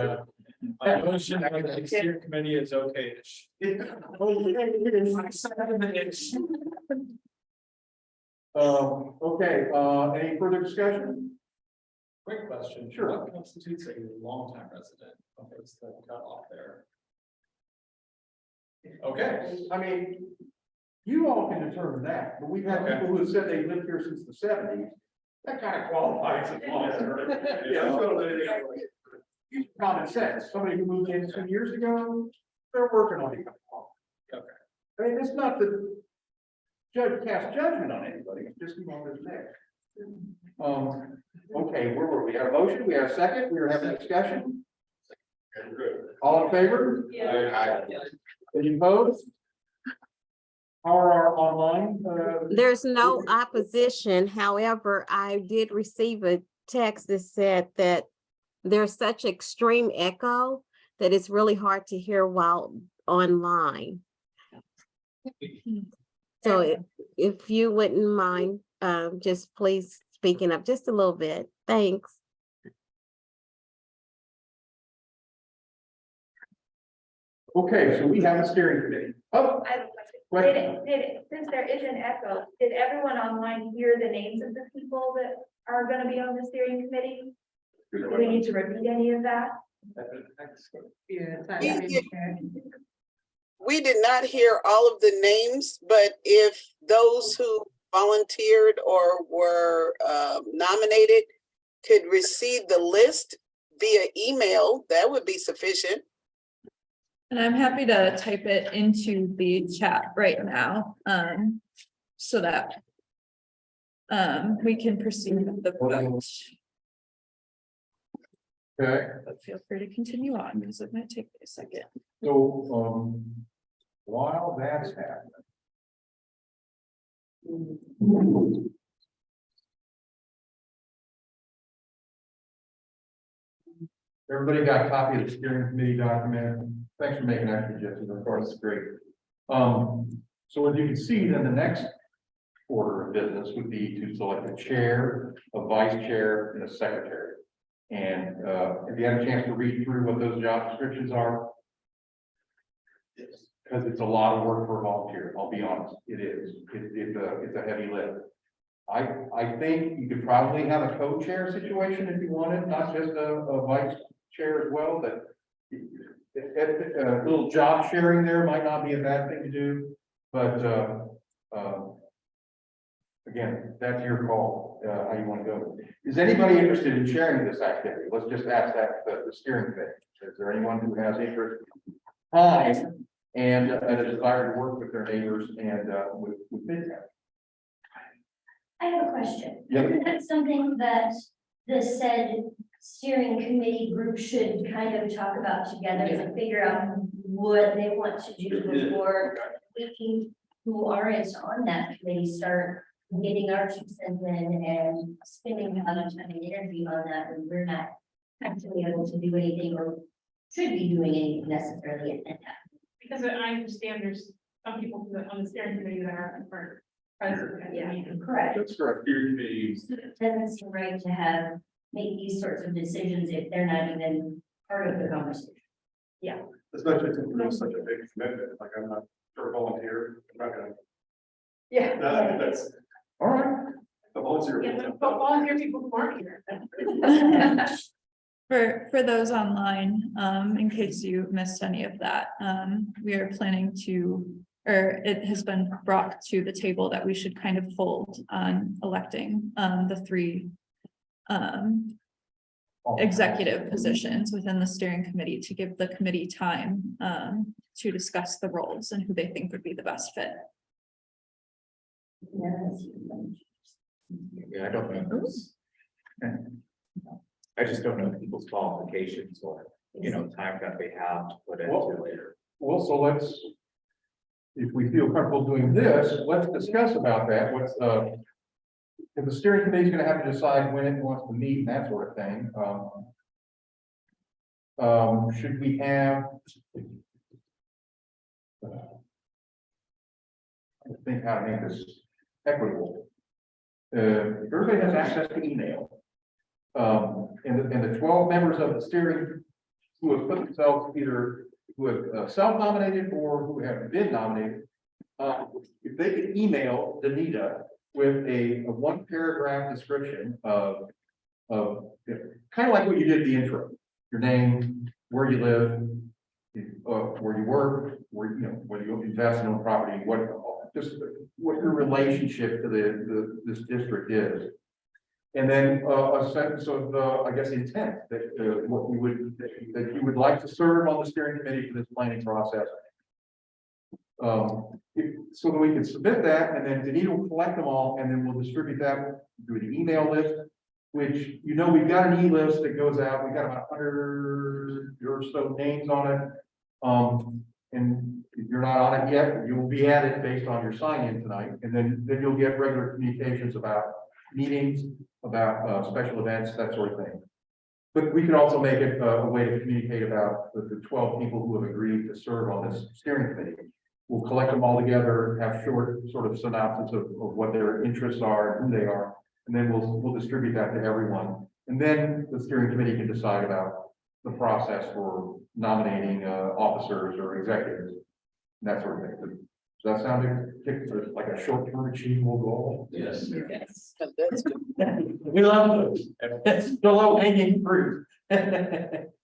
My motion for the steering committee is okay-ish. okay, any further discussion? Quick question. Sure. What constitutes a longtime resident? Okay, it's the cutoff there. Okay. I mean, you all can determine that, but we've had people who have said they lived here since the '70s. That kind of qualifies as long as. Use common sense. Somebody who moved in 2 years ago, they're working on it. Okay. I mean, it's not the judge cast judgment on anybody, it's just on this next. Okay, where were we? Had a motion, we had a second, we were having a discussion. All in favor? Yeah. Any opposed? How are our online? There's no opposition. However, I did receive a text that said that there's such extreme echo that it's really hard to hear while online. So if you wouldn't mind, just please speaking up just a little bit. Thanks. Okay, so we have a steering committee. Oh, I have a question. Since there is an echo, did everyone online hear the names of the people that are gonna be on the steering committee? Do we need to repeat any of that? We did not hear all of the names, but if those who volunteered or were nominated could receive the list via email, that would be sufficient. And I'm happy to type it into the chat right now, so that we can proceed with the vote. okay, But feel free to continue on because it might take a second. so, while that's happening. Everybody got a copy of the steering committee document. Thanks for making that suggestion, of course, it's great. So as you can see, then the next order of business would be to select a chair, a vice chair, and a secretary. And if you had a chance to read through what those job descriptions are, because it's a lot of work for a volunteer, I'll be honest, it is. It's a heavy lift. I think you could probably have a co-chair situation if you wanted, not just a vice chair as well, but a little job sharing there might not be a bad thing to do, but again, that's your call, how you want to go. Is anybody interested in sharing this activity? Let's just ask that the steering committee. Is there anyone who has interest, time, and a desire to work with their neighbors and with Midtown? I have a question. Yep. Isn't that something that the said steering committee group should kind of talk about together and figure out what they want to do before we who aren't on that committee start getting our 2 cents in and spending a lot of time and energy on that when we're not actually able to do anything or should be doing anything necessarily at that time. Because I understand there's some people on the steering committee that are present. Yeah, correct. That's correct. Steering committee. It doesn't seem right to make these sorts of decisions if they're not even part of the conversation. Yeah. Especially since there's such a big commitment, like I'm not sure volunteer, I'm not gonna. Yeah. That's All right. the volunteer. Yeah, but volunteer people who aren't here. For those online, in case you missed any of that, we are planning to, or it has been brought to the table that we should kind of hold on electing the 3 executive positions within the steering committee to give the committee time to discuss the roles and who they think would be the best fit. Yeah, I don't know those. I just don't know people's qualifications or, time that they have to put into later. Well, so let's, if we feel comfortable doing this, let's discuss about that. What's if the steering committee is going to have to decide when it wants to meet and that sort of thing. Should we have? I think how to make this equitable. Everybody has access to email. And the 12 members of the steering who have put themselves either who have self-nominated or who have been nominated, if they could email Danita with a one paragraph description of kind of like what you did at the intro, your name, where you live, where you work, where, you know, whether you invest in property, just what your relationship to this district is. And then a sentence of, I guess, intent that what we would, that you would like to serve on the steering committee for this planning process. So that we can submit that, and then Danita will collect them all, and then we'll distribute that through the email list, which, you know, we've got an e-list that goes out. We've got about 100 or so names on it. And if you're not on it yet, you will be added based on your sign-in tonight, and then you'll get regular communications about meetings, about special events, that sort of thing. But we can also make it a way to communicate about the 12 people who have agreed to serve on this steering committee. We'll collect them all together, have short sort of synopsis of what their interests are and who they are, and then we'll distribute that to everyone. And then the steering committee can decide about the process for nominating officers or executives, and that sort of thing. Does that sound like a short-term achievable goal? Yes. Yes. We love those. It's the low-hanging fruit.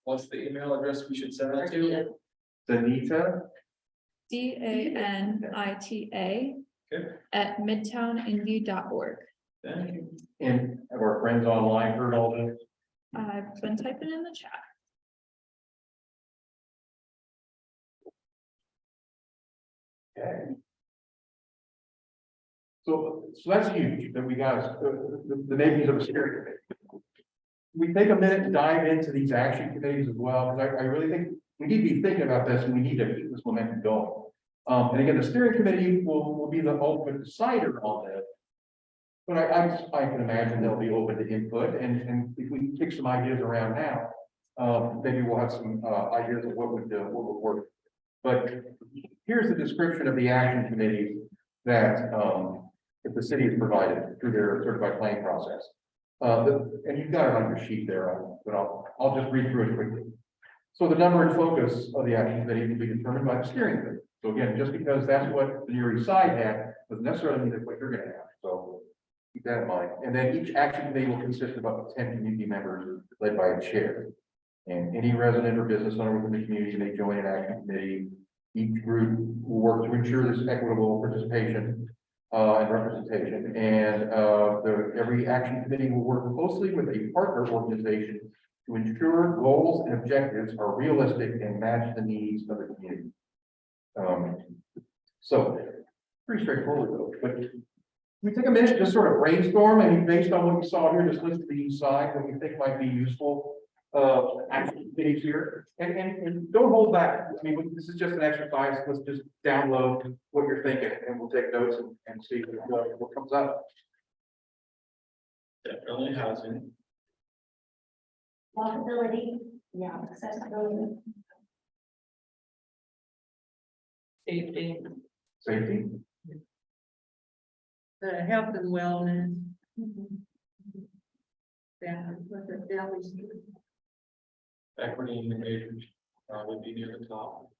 What's the email address we should send that to? Danita. DANITA Okay. at midtownindy.org. Thank you. And have our friends online heard all this? I've been typing in the chat. Okay. So that's huge that we got the makings of a steering committee. We take a minute to dive into these action committees as well, because I really think we need to be thinking about this, and we need to keep this momentum going. And again, the steering committee will be the ultimate decider on this. But I can imagine they'll be open to input, and if we kick some ideas around now, maybe we'll have some ideas of what would work. But here's the description of the action committee that if the city has provided through their certified planning process. And you've got it on your sheet there, but I'll just read through it quickly. So the number and focus of the action committee will be determined by the steering committee. So again, just because that's what the Erie side had, doesn't necessarily mean that's what you're gonna have. So keep that in mind. And then each action committee will consist of up to 10 community members led by a chair. And any resident or business owner within the community may join an action committee. Each group will work to ensure this equitable participation and representation. And every action committee will work closely with a partner organization to ensure goals and objectives are realistic and match the needs of the community. So pretty straightforward though, but we take a minute to just sort of brainstorm, and based on what we saw here, just list to each side what we think might be useful action committees here, and don't hold back. I mean, this is just an exercise. Let's just download what you're thinking, and we'll take notes and see what comes up. Definitely housing. Walkability, yeah, accessibility. Safety. Safety. Health and wellness. Yeah, what's the damage? Equity and engagement would be near the top.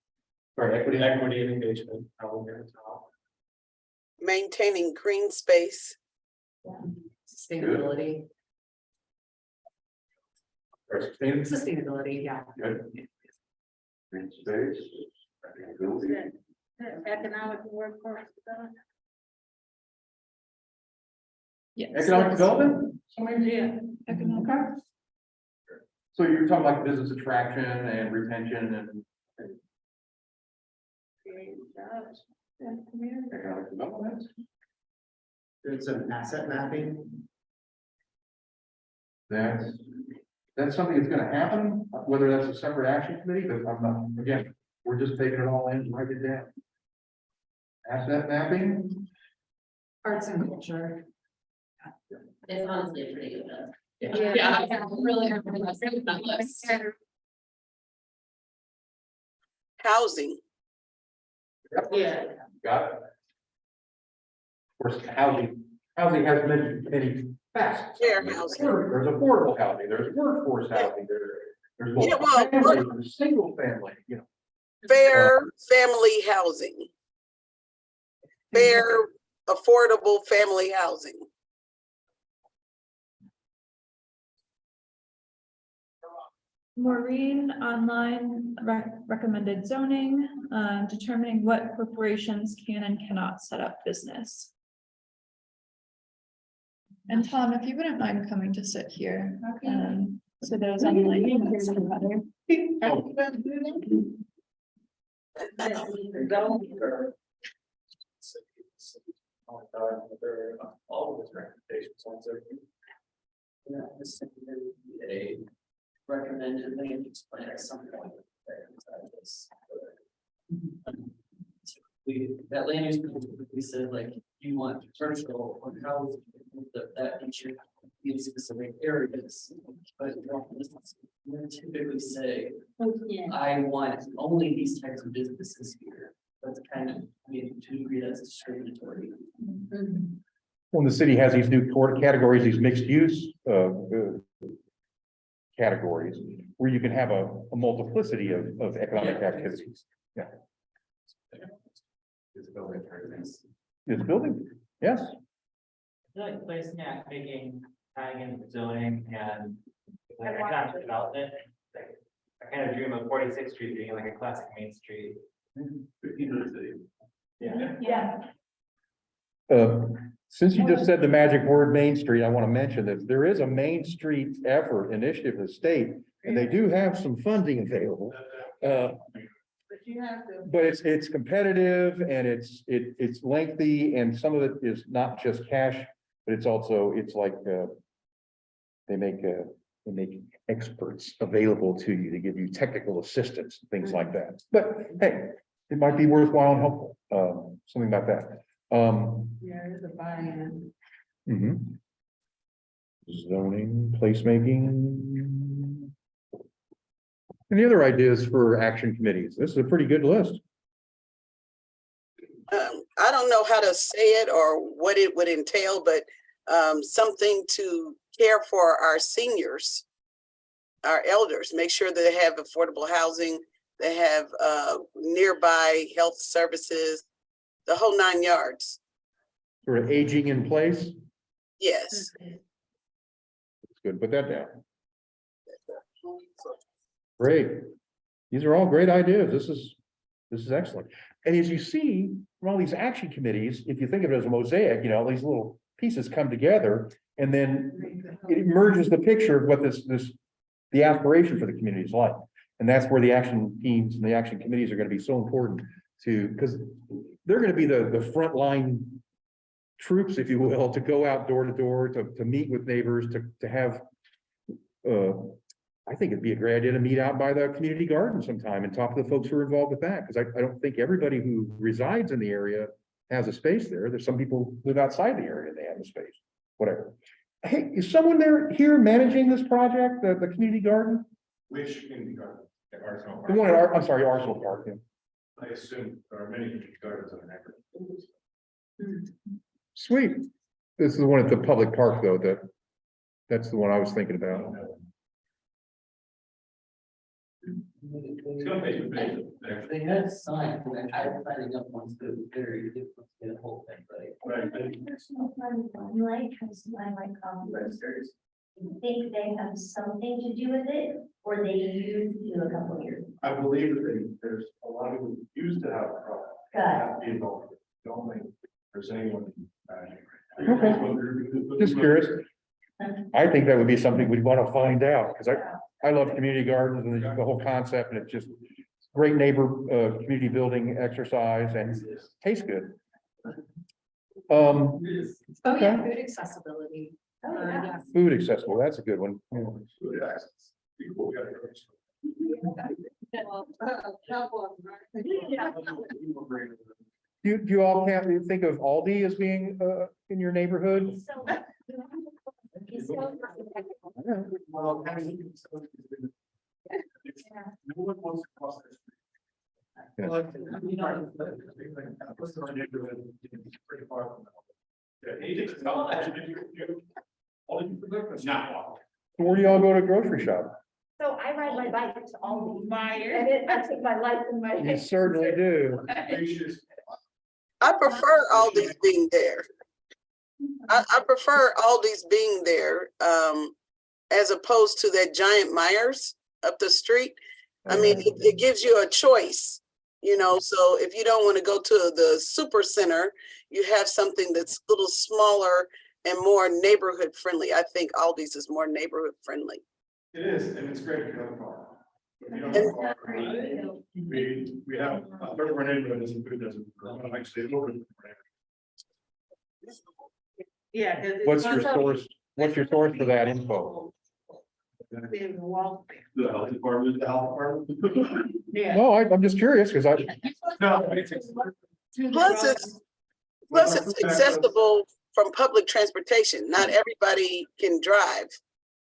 Sorry, equity. Equity and engagement probably near the top. Maintaining green space. Sustainability. Sustainability. Sustainability, yeah. Good. Green space. Sustainability. Economic workforce. Yes. Economic development? Yeah. Economic. Okay. So you're talking like business attraction and retention and economic development. Doing some asset mapping. That's something that's gonna happen, whether that's a separate action committee, but I'm not, again, we're just taking it all in, and write it down. Asset mapping. Arts and culture. It's honestly a pretty good one. Yeah. Really. housing. Yeah. Got it. Of course, housing has many facets. Fair housing. There's affordable housing, there's workforce housing, there's Yeah, well, multi-family, there's single family, Fair family housing. Fair, affordable family housing. Maureen online recommended zoning, determining what corporations can and cannot set up business. And Tom, if you wouldn't mind coming to sit here, so those online. can see better. All of his recommendations on certain. Yeah, this is a recommended land use plan at some point. That land use plan, we said like, you want commercial or housing, that feature in specific areas. But we typically say, I want only these types of businesses here. That's kind of, I mean, to agree that's discriminatory. When the city has these new categories, these mixed use categories, where you can have a multiplicity of economic activities. Yeah. It's building, yes. I feel like placing that, making, tying in zoning and like economic development. Like, I kind of dream of 46th Street being like a classic Main Street. Yeah. Yeah. Since you just said the magic word Main Street, I want to mention that there is a Main Street effort initiative in the state, and they do have some funding available. But it's competitive and it's lengthy, and some of it is not just cash, but it's also, it's like, they make experts available to you to give you technical assistance, things like that. But hey, it might be worthwhile and helpful, something about that. Yeah, there's a buy-in. Zoning, placemaking. Any other ideas for action committees? This is a pretty good list. I don't know how to say it or what it would entail, but something to care for our seniors, our elders, make sure that they have affordable housing, they have nearby health services, the whole 9 yards. Sort of aging in place. Yes. It's good. Put that down. Great. These are all great ideas. This is excellent. And as you see from all these action committees, if you think of it as a mosaic, these little pieces come together, and then it emerges the picture of what the aspiration for the community is like. And that's where the action teams and the action committees are going to be so important because they're going to be the frontline troops, if you will, to go out door to door, to meet with neighbors, to have, I think it'd be a great idea to meet out by the community garden sometime and talk to the folks who are involved with that. Because I don't think everybody who resides in the area has a space there. There's some people who live outside the area and they have a space, whatever. Hey, is someone here managing this project, the community garden? Which community garden? Arsenal Park. The one at I'm sorry, Arsenal Park. Yeah. I assume there are many community gardens in the neighborhood. Sweet. This is the one at the public park, though. That's the one I was thinking about. They had a sign, and I tried signing up once, but it was very difficult to get a whole thing, right? Personal limelight comes to mind like coffee roasters. You think they have something to do with it, or they used to a couple of years? I believe that there's a lot of people who used to have a product. Got Be involved. Don't think there's anyone. Okay. Just curious. I think that would be something we'd want to find out, because I love community gardens and the whole concept, and it's just great neighbor, community building exercise, and tastes good. Oh, Okay. yeah, food accessibility. Food accessible, that's a good one. Yeah. Food access. People got Do you all can't think of Aldi as being in your neighborhood? Well, no one wants to cross their street. So where do y'all go to grocery shop? So I ride my bike to all these. Meyer. I take my life in my You hands. certainly do. I prefer Aldi's being there. I prefer Aldi's being there, as opposed to that giant Myers up the street. I mean, it gives you a choice, you know, so if you don't want to go to the super center, you have something that's a little smaller and more neighborhood friendly. I think Aldi's is more neighborhood friendly. It is, and it's great if you have a car. If you don't have a car, we have, part of our neighborhood isn't good, doesn't, actually, open. Yeah. 'cause it's What's your also- source? What's your source for that info? In the wall. The health department, Yeah. No, I'm just curious because I, Plus it's accessible from public transportation. Not everybody can drive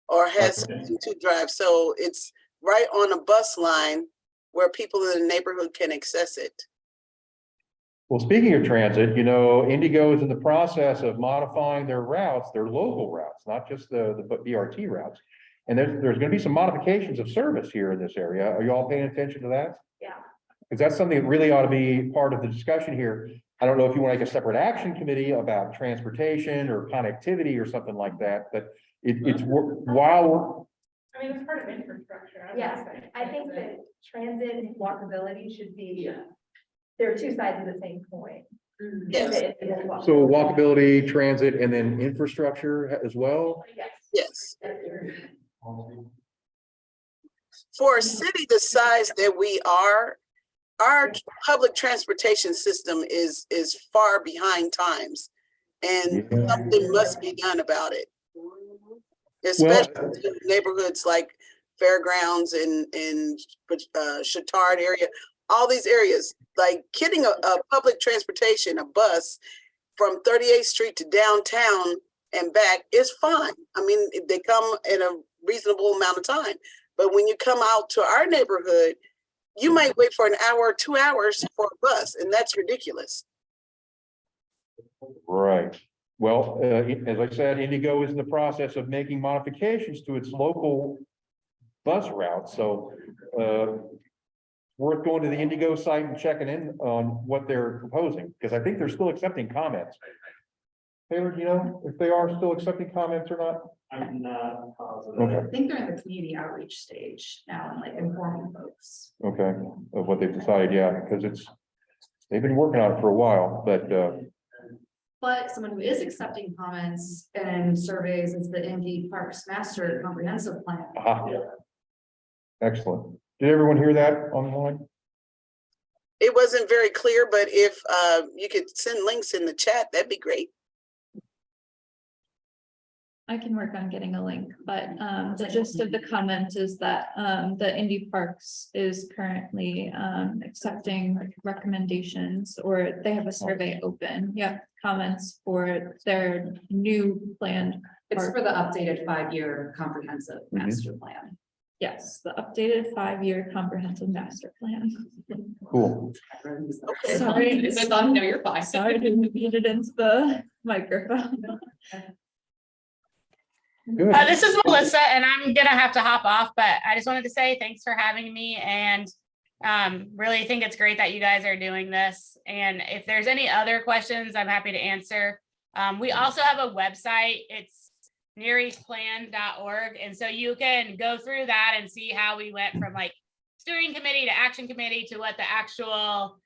or has something to drive. So it's right on a bus line where people in the neighborhood can access it. well, speaking of transit, you know, Indigo is in the process of modifying their routes, their local routes, not just the BRT routes. And there's going to be some modifications of service here in this area. Are you all paying attention to that? Yeah. Because that's something that really ought to be part of the discussion here. I don't know if you want to make a separate action committee about transportation or connectivity or something like that, but it's while I mean, it's part of infrastructure. Yeah, I think that transit and walkability should be, they're two sides of the same coin. Yes. so walkability, transit, and then infrastructure as well. Yes. For a city the size that we are, our public transportation system is far behind times. And something must be done about it. Especially in neighborhoods like Fairgrounds and Chittard area, all these areas, like getting a public transportation, a bus from 38th Street to downtown and back is fine. I mean, they come in a reasonable amount of time. But when you come out to our neighborhood, you might wait for an hour or 2 hours for a bus, and that's ridiculous. Right. Well, as I said, Indigo is in the process of making modifications to its local bus routes. So worth going to the Indigo site and checking in on what they're proposing, because I think they're still accepting comments. Taylor, do you know if they are still accepting comments or not? I'm not positive. Okay. I think they're in the community outreach stage now and like informing folks. Okay, of what they've decided, yeah, because they've been working on it for a while, but But someone who is accepting comments and surveys is the Indy Parks Master Comprehensive Plan. excellent. Did everyone hear that online? It wasn't very clear, but if you could send links in the chat, that'd be great. I can work on getting a link, but the gist of the comment is that the Indy Parks is currently accepting recommendations, or they have a survey open, comments for their new planned. It's for the updated 5-year comprehensive master plan. Yes, the updated 5-year comprehensive master plan. Cool. Sorry, Is it on? No, you're fine. Sorry, I didn't beat it into the microphone. This is Melissa, and I'm gonna have to hop off, but I just wanted to say thanks for having me, and really think it's great that you guys are doing this. And if there's any other questions, I'm happy to answer. We also have a website. It's neareastplan.org, and so you can go through that and see how we went from like steering committee to action committee to what the actual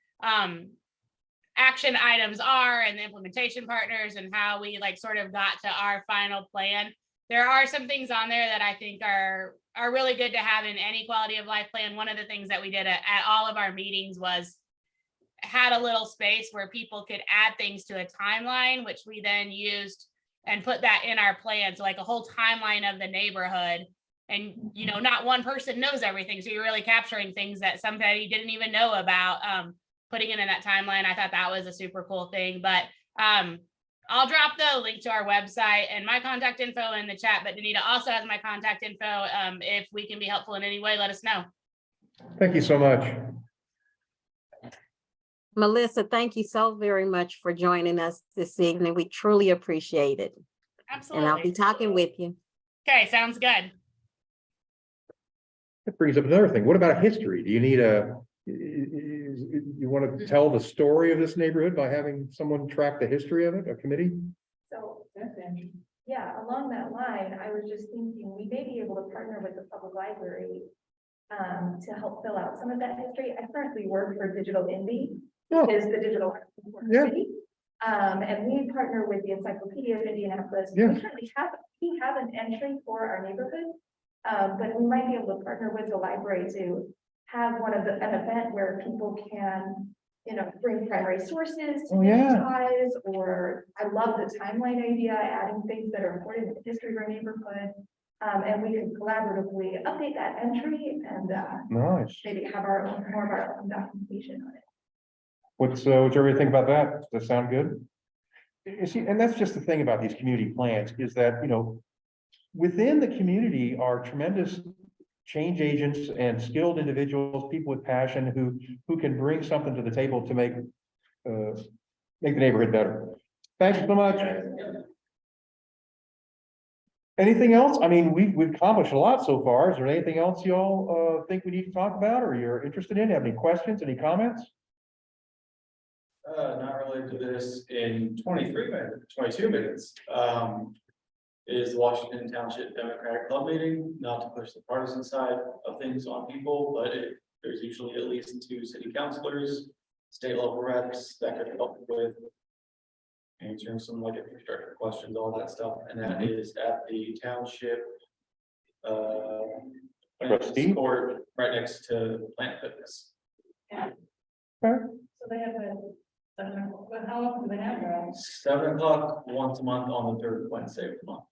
action items are and the implementation partners and how we like sort of got to our final plan. There are some things on there that I think are really good to have in any quality of life plan. One of the things that we did at all of our meetings was had a little space where people could add things to a timeline, which we then used and put that in our plan. So like a whole timeline of the neighborhood. And, you know, not one person knows everything. So you're really capturing things that somebody didn't even know about, putting it in that timeline. I thought that was a super cool thing. But I'll drop the link to our website and my contact info in the chat, but Danita also has my contact info. If we can be helpful in any way, let us know. Thank you so much. Melissa, thank you so very much for joining us this evening. We truly appreciate it. And I'll be Absolutely. talking with you. Okay, sounds good. That brings up another thing. What about history? Do you need you want to tell the story of this neighborhood by having someone track the history of it, a committee? So, yeah, along that line, I was just thinking, we may be able to partner with the public library to help fill out some of that history. I currently work for Digital Indy, is the digital city. And we partner with the Encyclopedia of Indianapolis. Yeah. We currently have an entry for our neighborhood, but we might be able to partner with the library to have an event where people can, bring primary sources to digitize, or I love the timeline idea, adding things that are important in the history of our neighborhood. And we can collaboratively update that entry and Nice. maybe have more of our own documentation on it. What's everybody think about that? Does that sound good? You see, and that's just the thing about these community plans is that, within the community are tremendous change agents and skilled individuals, people with passion who can bring something to the table to make the neighborhood better. Thank you so much. Anything else? I mean, we've accomplished a lot so far. Is there anything else y'all think we need to talk about or you're interested in? Have any questions, any comments? Not related to this, in 22 minutes, is the Washington Township Democratic Club meeting, not to push the partisan side of things on people, but there's usually at least 2 city councilors, state level reps that could help with answering some like infrastructure questions, all that stuff, and that is at the township Trustee court right next to Plant Fitness. So they have how often do they have that? 7 o'clock once a month on the 3rd Wednesday of the month.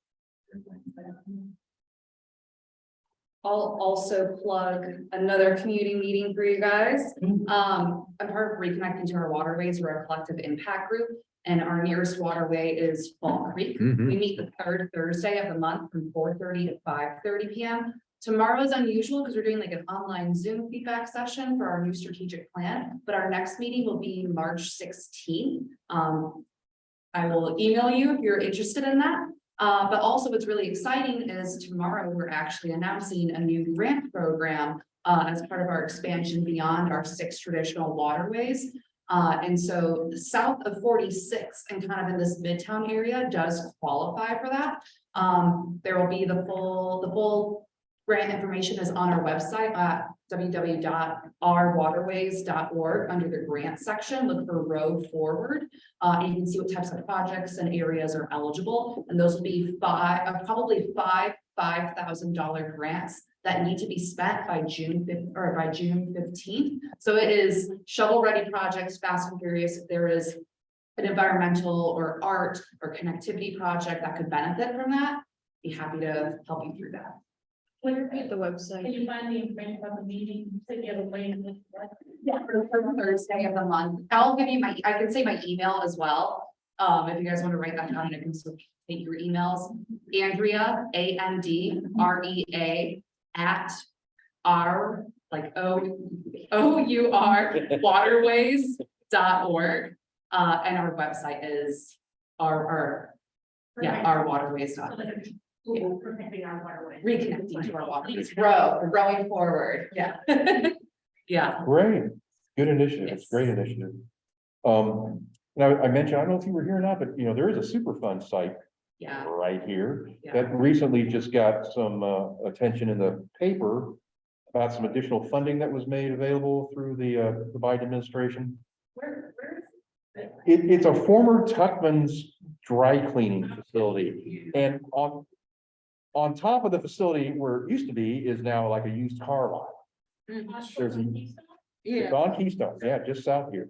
I'll also plug another community meeting for you guys. I'm part of Reconnecting to Our Waterways. We're a collective impact group, and our nearest waterway is Fall Creek. We meet the 3rd Thursday of the month from 4:30 to 5:30 p.m. Tomorrow is unusual because we're doing like an online Zoom feedback session for our new strategic plan, but our next meeting will be March 16th. I will email you if you're interested in that. But also what's really exciting is tomorrow we're actually announcing a new grant program as part of our expansion beyond our 6 traditional waterways. And so south of 46 and kind of in this Midtown area does qualify for that. There will be the full grant information is on our website at www.ourwaterways.org under the grant section. Look for Road Forward. And you can see what types of projects and areas are eligible. And those will be probably five $5,000 grants that need to be spent by June 15th. So it is shovel-ready projects, fast and furious. If there is an environmental or art or connectivity project that could benefit from that, be happy to help you through that. At the website. Can you find the information about the meeting? You said you have a link. Yeah, for the 3rd Thursday of the month. I'll give you I can say my email as well. If you guys want to write that down, and I can still take your emails. Andrea, ANDREA at our like OUR waterways.org. And our website is our waterways.org. Reconnecting our waterways. Reconnecting to our waterways. Growing forward. Yeah. Yeah. Great, good initiative, Yes. great initiative. Now I mentioned, I don't know if you were here or not, but there is a Superfund site Yeah. right here Yeah. that recently just got some attention in the paper about some additional funding that was made available through the Biden administration. Where is it? It's a former Tuckman's dry cleaning facility, and on top of the facility where it used to be is now like a used car lot. There's it's on Keystone, yeah, just south here.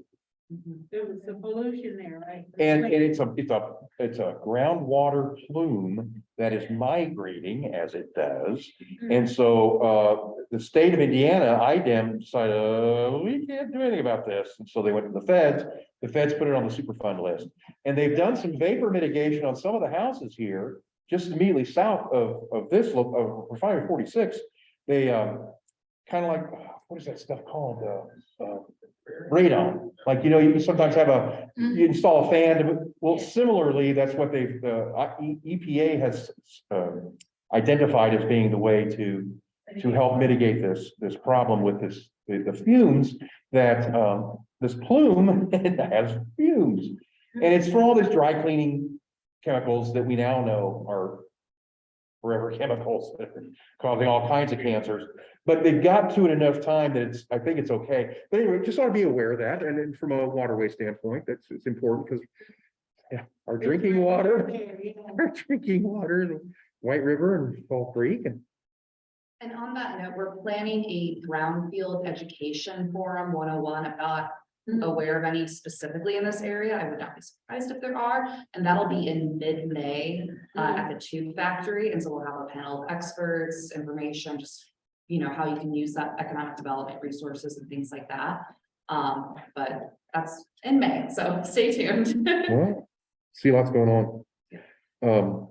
There was some pollution there, right? And it's a groundwater plume that is migrating as it does. And so the state of Indiana, IDEM decided, we can't do anything about this. And so they went to the feds put it on the Superfund list. And they've done some vapor mitigation on some of the houses here, just immediately south of this, of Refinery 46. They kind of like, what is that stuff called? Radon, Like, you know, you sometimes have you install a fan, well, similarly, that's what they've, EPA has identified as being the way to help mitigate this problem with the fumes that, this plume has fumes. And it's for all this dry cleaning chemicals that we now know are forever chemicals causing all kinds of cancers. But they've got to it enough time that I think it's okay. But anyway, just ought to be aware of that. And then from a waterway standpoint, it's important because our drinking water in White River and Fall Creek And on that note, we're planning a brownfield education forum 101. I'm not aware of any specifically in this area. I would not be surprised if there are, and that'll be in mid-May at the Tube Factory. And so we'll have a panel of experts, information, just, you know, how you can use that economic development resources and things like that. But that's in May, so stay tuned. Well, see lots going on.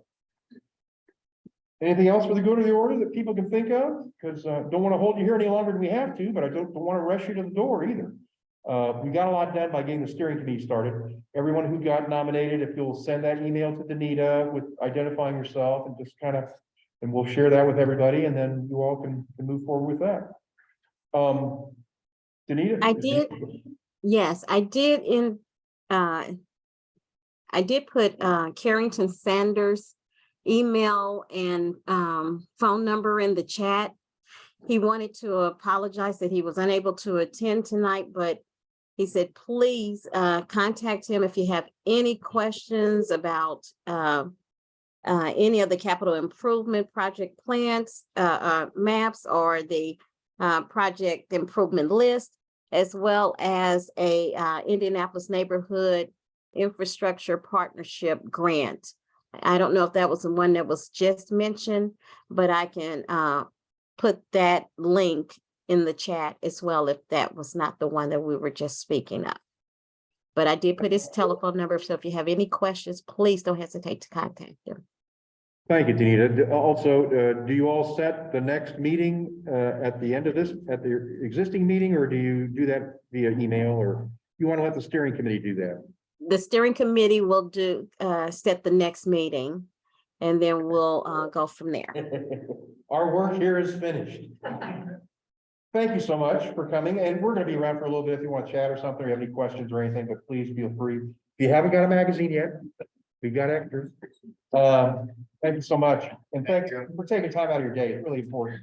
Anything else for the good of the order that people can think of? Because don't want to hold you here any longer than we have to, but I don't want to rush you to the door either. We got a lot done by getting the steering committee started. Everyone who got nominated, if you'll send that email to Danita with identifying yourself and just kind of, and we'll share that with everybody, and then you all can move forward with that. Danita? I did, yes, I did I did put Carrington Sanders' email and phone number in the chat. He wanted to apologize that he was unable to attend tonight, but he said, please contact him if you have any questions about any of the capital improvement project plans, maps, or the project improvement list, as well as a Indianapolis Neighborhood Infrastructure Partnership Grant. I don't know if that was the one that was just mentioned, but I can put that link in the chat as well if that was not the one that we were just speaking of. But I did put his telephone number, so if you have any questions, please don't hesitate to contact him. Thank you, Danita. Also, do you all set the next meeting at the end of this, at the existing meeting, or do you do that via email, or you want to let the steering committee do that? The steering committee will set the next meeting, and then we'll go from there. Our work here is finished. Thank you so much for coming, and we're going to be around for a little bit if you want to chat or something, or have any questions or anything, but please feel free. If you haven't got a magazine yet, we've got extras. Thank you so much, and thanks for taking time out of your day. It's really important.